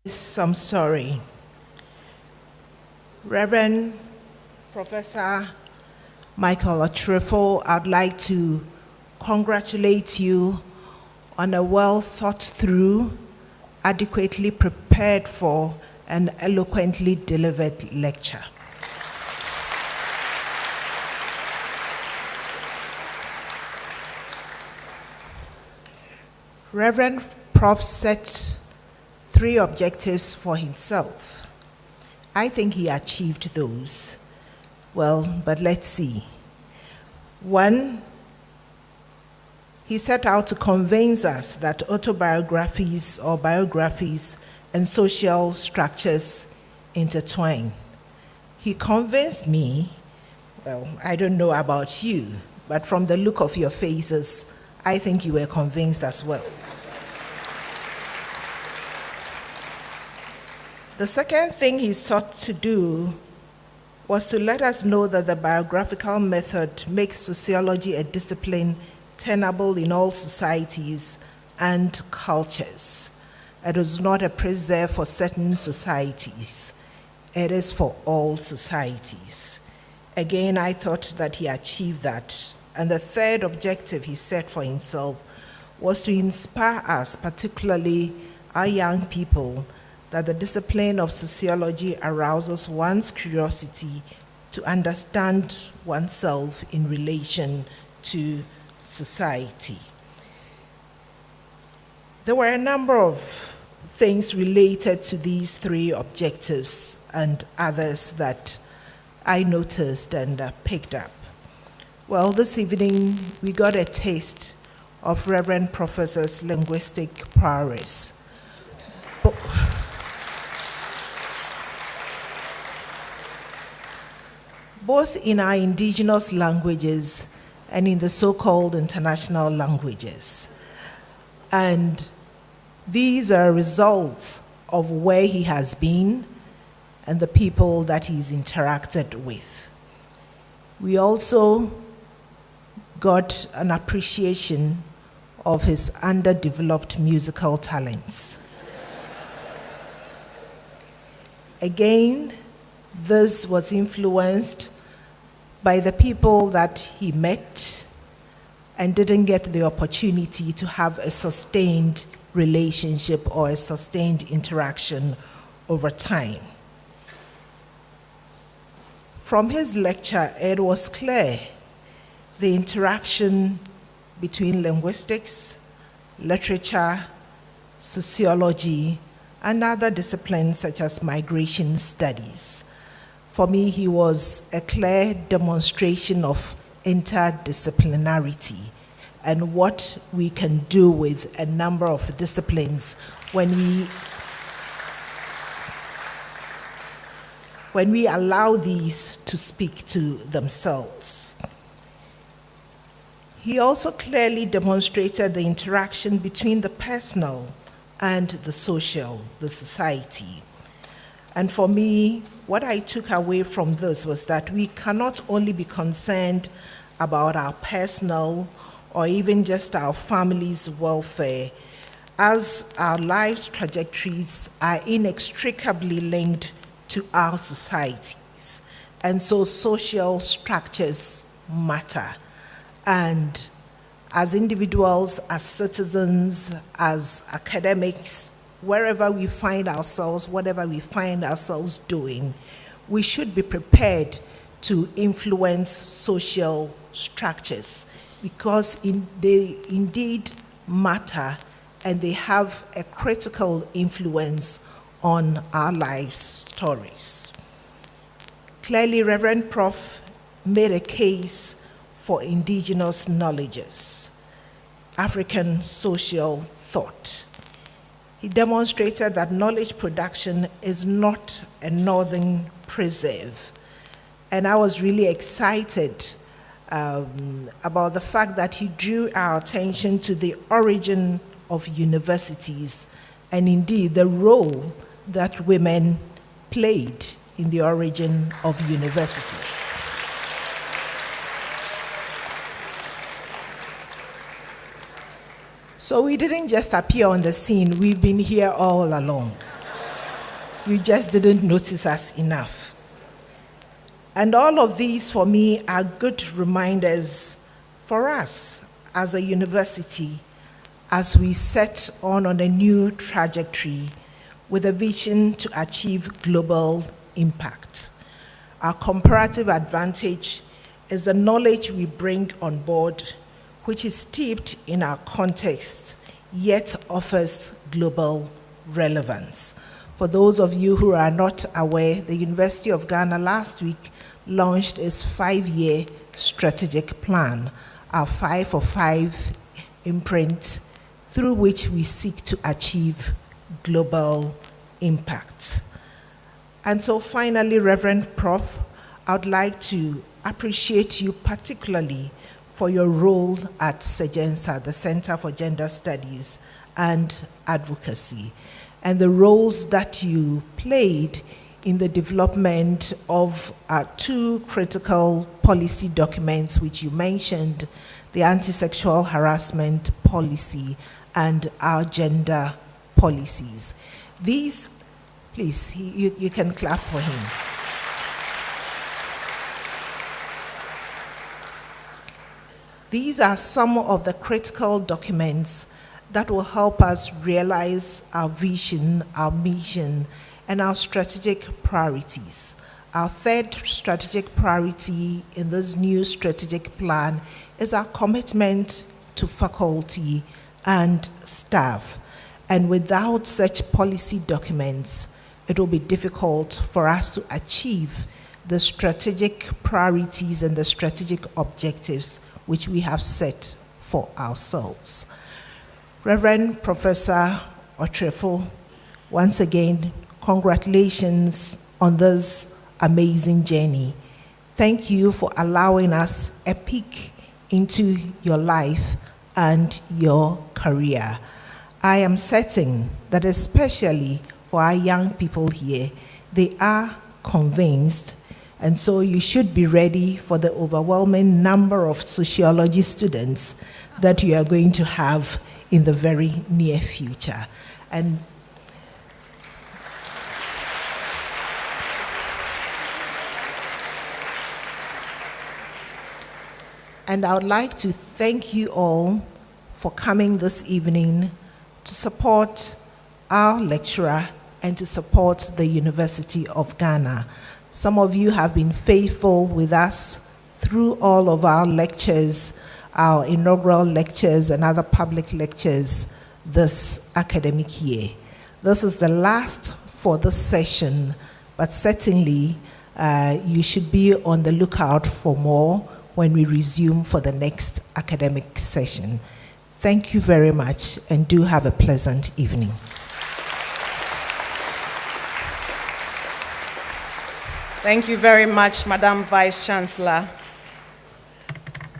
I'm sorry. Reverend Professor Michael Otrefo, I'd like to congratulate you on a well thought through, adequately prepared for, and eloquently delivered lecture. Reverend Prof set 3 objectives for himself. I think he achieved those. Well, but let's see. 1, he set out to convince us that autobiographies or biographies and social structures intertwine. He convinced me, well, I don't know about you, but from the look of your faces, I think you were convinced as well. The second thing he sought to do was to let us know that the biographical method makes sociology a discipline tenable in all societies and cultures. It is not a preserve for certain societies. It is for all societies. Again, I thought that he achieved that. And the third objective he set for himself was to inspire us, particularly our young people, that the discipline of sociology arouses one's curiosity to understand oneself in relation to society. There were a number of things related to these 3 objectives and others that I noticed and picked up. Well, this evening we got a taste of Reverend Professor's linguistic prowess. Both in our indigenous languages and in the so-called international languages. And these are a result of where he has been and the people that he's interacted with. We also got an appreciation of his underdeveloped musical talents. Again, this was influenced by the people that he met and didn't get the opportunity to have a sustained relationship or a sustained interaction over time. From his lecture, it was clear the interaction between linguistics, literature, sociology, and other disciplines such as migration studies. For me, he was a clear demonstration of interdisciplinarity and what we can do with a number of disciplines when we allow these to speak to themselves. He also clearly demonstrated the interaction between the personal and the social, the society. And for me, what I took away from this was that we cannot only be concerned about our personal or even just our family's welfare, as our life's trajectories are inextricably linked to our societies. And so social structures matter. And as individuals, as citizens, as academics, wherever we find ourselves, whatever we find ourselves doing, we should be prepared to influence social structures because they indeed matter and they have a critical influence on our life stories. Clearly, Reverend Prof made a case for indigenous knowledges, African social thought. He demonstrated that knowledge production is not a northern preserve. And I was really excited about the fact that he drew our attention to the origin of universities and indeed the role that women played in the origin of universities. So we didn't just appear on the scene, we've been here all along. You just didn't notice us enough. And all of these, for me, are good reminders for us as a university as we set on a new trajectory with a vision to achieve global impact. Our comparative advantage is the knowledge we bring on board, which is steeped in our context, yet offers global relevance. For those of you who are not aware, the University of Ghana last week launched its 5-year strategic plan, our 5 for 5 imprint, through which we seek to achieve global impact. And so finally, Reverend Prof, I would like to appreciate you particularly for your role at CEGENSA, the Center for Gender Studies and Advocacy, and the roles that you played in the development of our 2 critical policy documents which you mentioned, the anti-sexual harassment policy and our gender policies. These, please, you can clap for him. These are some of the critical documents that will help us realize our vision, our mission, and our strategic priorities. Our 3rd strategic priority in this new strategic plan is our commitment to faculty and staff. And without such policy documents, it will be difficult for us to achieve the strategic priorities and the strategic objectives which we have set for ourselves. Reverend Professor Otrefo, once again, congratulations on this amazing journey. Thank you for allowing us a peek into your life and your career. I am certain that especially for our young people here, they are convinced, and so you should be ready for the overwhelming number of sociology students that you are going to have in the very near future. And I would like to thank you all for coming this evening to support our lecturer and to support the University of Ghana. Some of you have been faithful with us through all of our lectures, our inaugural lectures and other public lectures this academic year. This is the last for this session, but certainly you should be on the lookout for more when we resume for the next academic session. Thank you very much, and do have a pleasant evening. Thank you very much, Madam Vice Chancellor.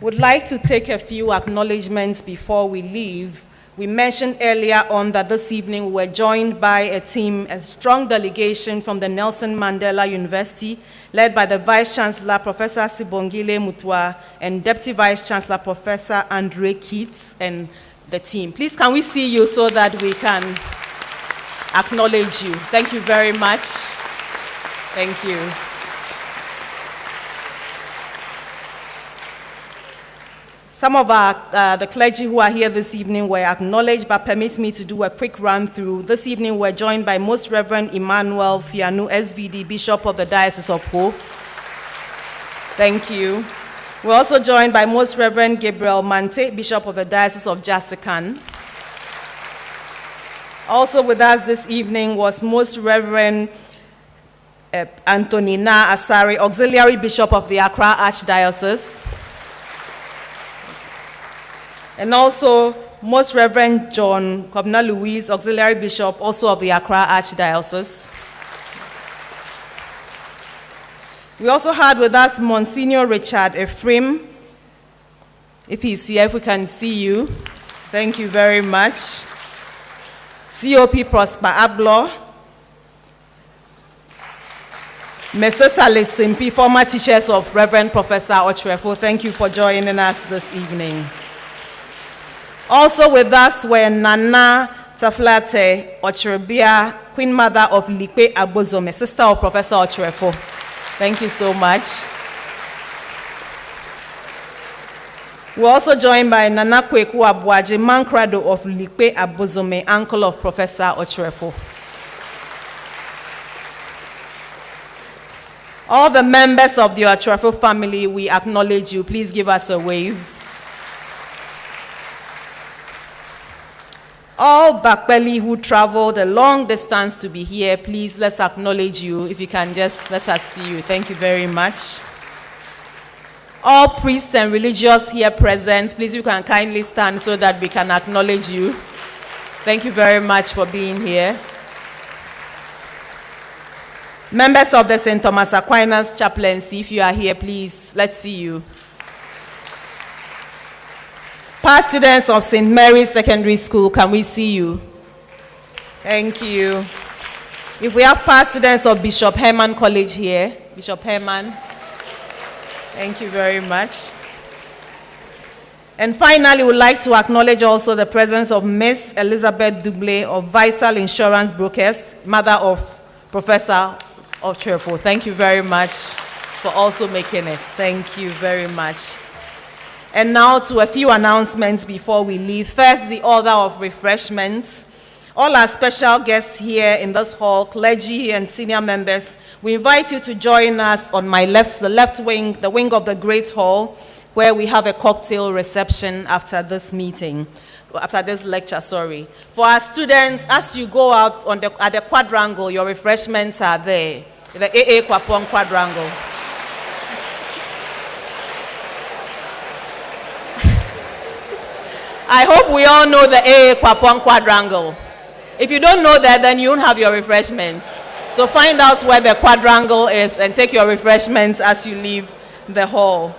Would like to take a few acknowledgements before we leave. We mentioned earlier on that this evening we were joined by a strong delegation from the Nelson Mandela University, led by the Vice Chancellor, Professor Sibongile Mutua, and Deputy Vice Chancellor, Professor Andre Keats, and the team. Please, can we see you so that we can acknowledge you? Thank you very much. Thank you. Some of the clergy who are here this evening were acknowledged, but permit me to do a quick run through. This evening we're joined by Most Reverend Emmanuel Fianu, SVD, Bishop of the Diocese of Ho. Thank you. We're also joined by Most Reverend Gabriel Mante, Bishop of the Diocese of Jasikan. Also with us this evening was Most Reverend Anthony Na Asari, Auxiliary Bishop of the Accra Archdiocese. And also, Most Reverend John Kobna Louise, Auxiliary Bishop, also of the Accra Archdiocese. We also had with us Monsignor Richard Ephraim. If he's here, if we can see you. Thank you very much. COP Prosper Ablo. Mr. Salis Simpi, former teachers of Reverend Professor Otrefo. Thank you for joining us this evening. Also with us were Nana Taflate Ocherebia, Queen Mother of Likpe Abozome, sister of Professor Ocherefo. Thank you so much. We're also joined by Nana Kweku Abuaje, Mankrado of Likpe Abozome, uncle of Professor Ocherefo. All the members of the Ocherefo family, we acknowledge you. Please give us a wave. All Bakbeli who traveled a long distance to be here, please let's acknowledge you. If you can just let us see you. Thank you very much. All priests and religious here present, please you can kindly stand so that we can acknowledge you. Thank you very much for being here. Members of the St. Thomas Aquinas Chaplaincy, if you are here, please, let's see you. Past students of St. Mary's Secondary School, can we see you? Thank you. If we have past students of Bishop Herman College here, Bishop Herman, thank you very much. And finally, we would like to acknowledge also the presence of Miss Elizabeth Dublé of Visal Insurance Brokers, mother of Professor Ocherefo. Thank you very much for also making it. Thank you very much. And now to a few announcements before we leave. First, the order of refreshments. All our special guests here in this hall, clergy and senior members, we invite you to join us on my left, the left wing, the wing of the Great Hall, where we have a cocktail reception after this meeting. After this lecture, sorry. For our students, as you go out at the quadrangle, your refreshments are there. The AA Kwapong quadrangle. I hope we all know the AA Kwapong quadrangle. If you don't know that, then you won't have your refreshments. So find out where the quadrangle is and take your refreshments as you leave the hall.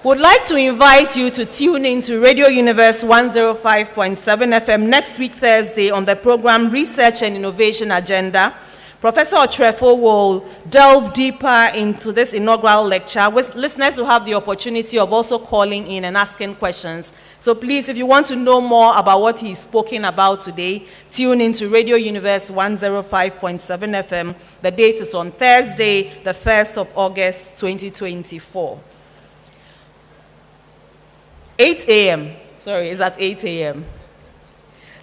Would like to invite you to tune in to Radio Universe 105.7 FM next week, Thursday, on the program Research and Innovation Agenda. Professor Ocherefo will delve deeper into this inaugural lecture. Listeners will have the opportunity of also calling in and asking questions. So please, if you want to know more about what he's spoken about today, tune in to Radio Universe 105.7 FM. The date is on Thursday, the 1st of August, 2024. 8 a.m. Sorry, it's at 8 a.m.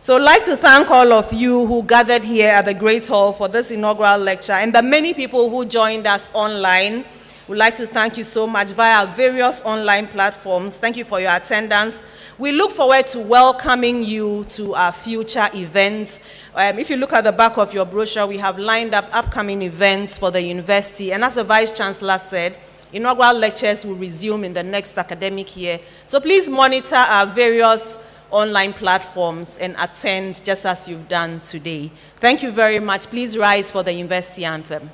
So I'd like to thank all of you who gathered here at the Great Hall for this inaugural lecture, and the many people who joined us online. We'd like to thank you so much via various online platforms. Thank you for your attendance. We look forward to welcoming you to our future events. If you look at the back of your brochure, we have lined up upcoming events for the university. And as the Vice Chancellor said, inaugural lectures will resume in the next academic year. So please monitor our various online platforms and attend just as you've done today. Thank you very much. Please rise for the university anthem.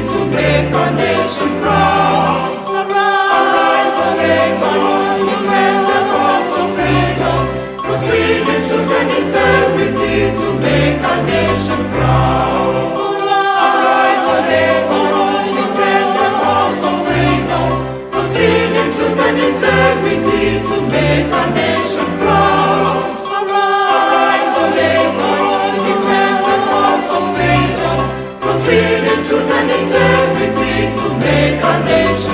To make our nation proud. our nation proud. Arise, arise, defend the cause of freedom. Proceed in truth and integrity to make our nation proud. Arise, arise, defend the cause of freedom. Proceed in truth and integrity to make our nation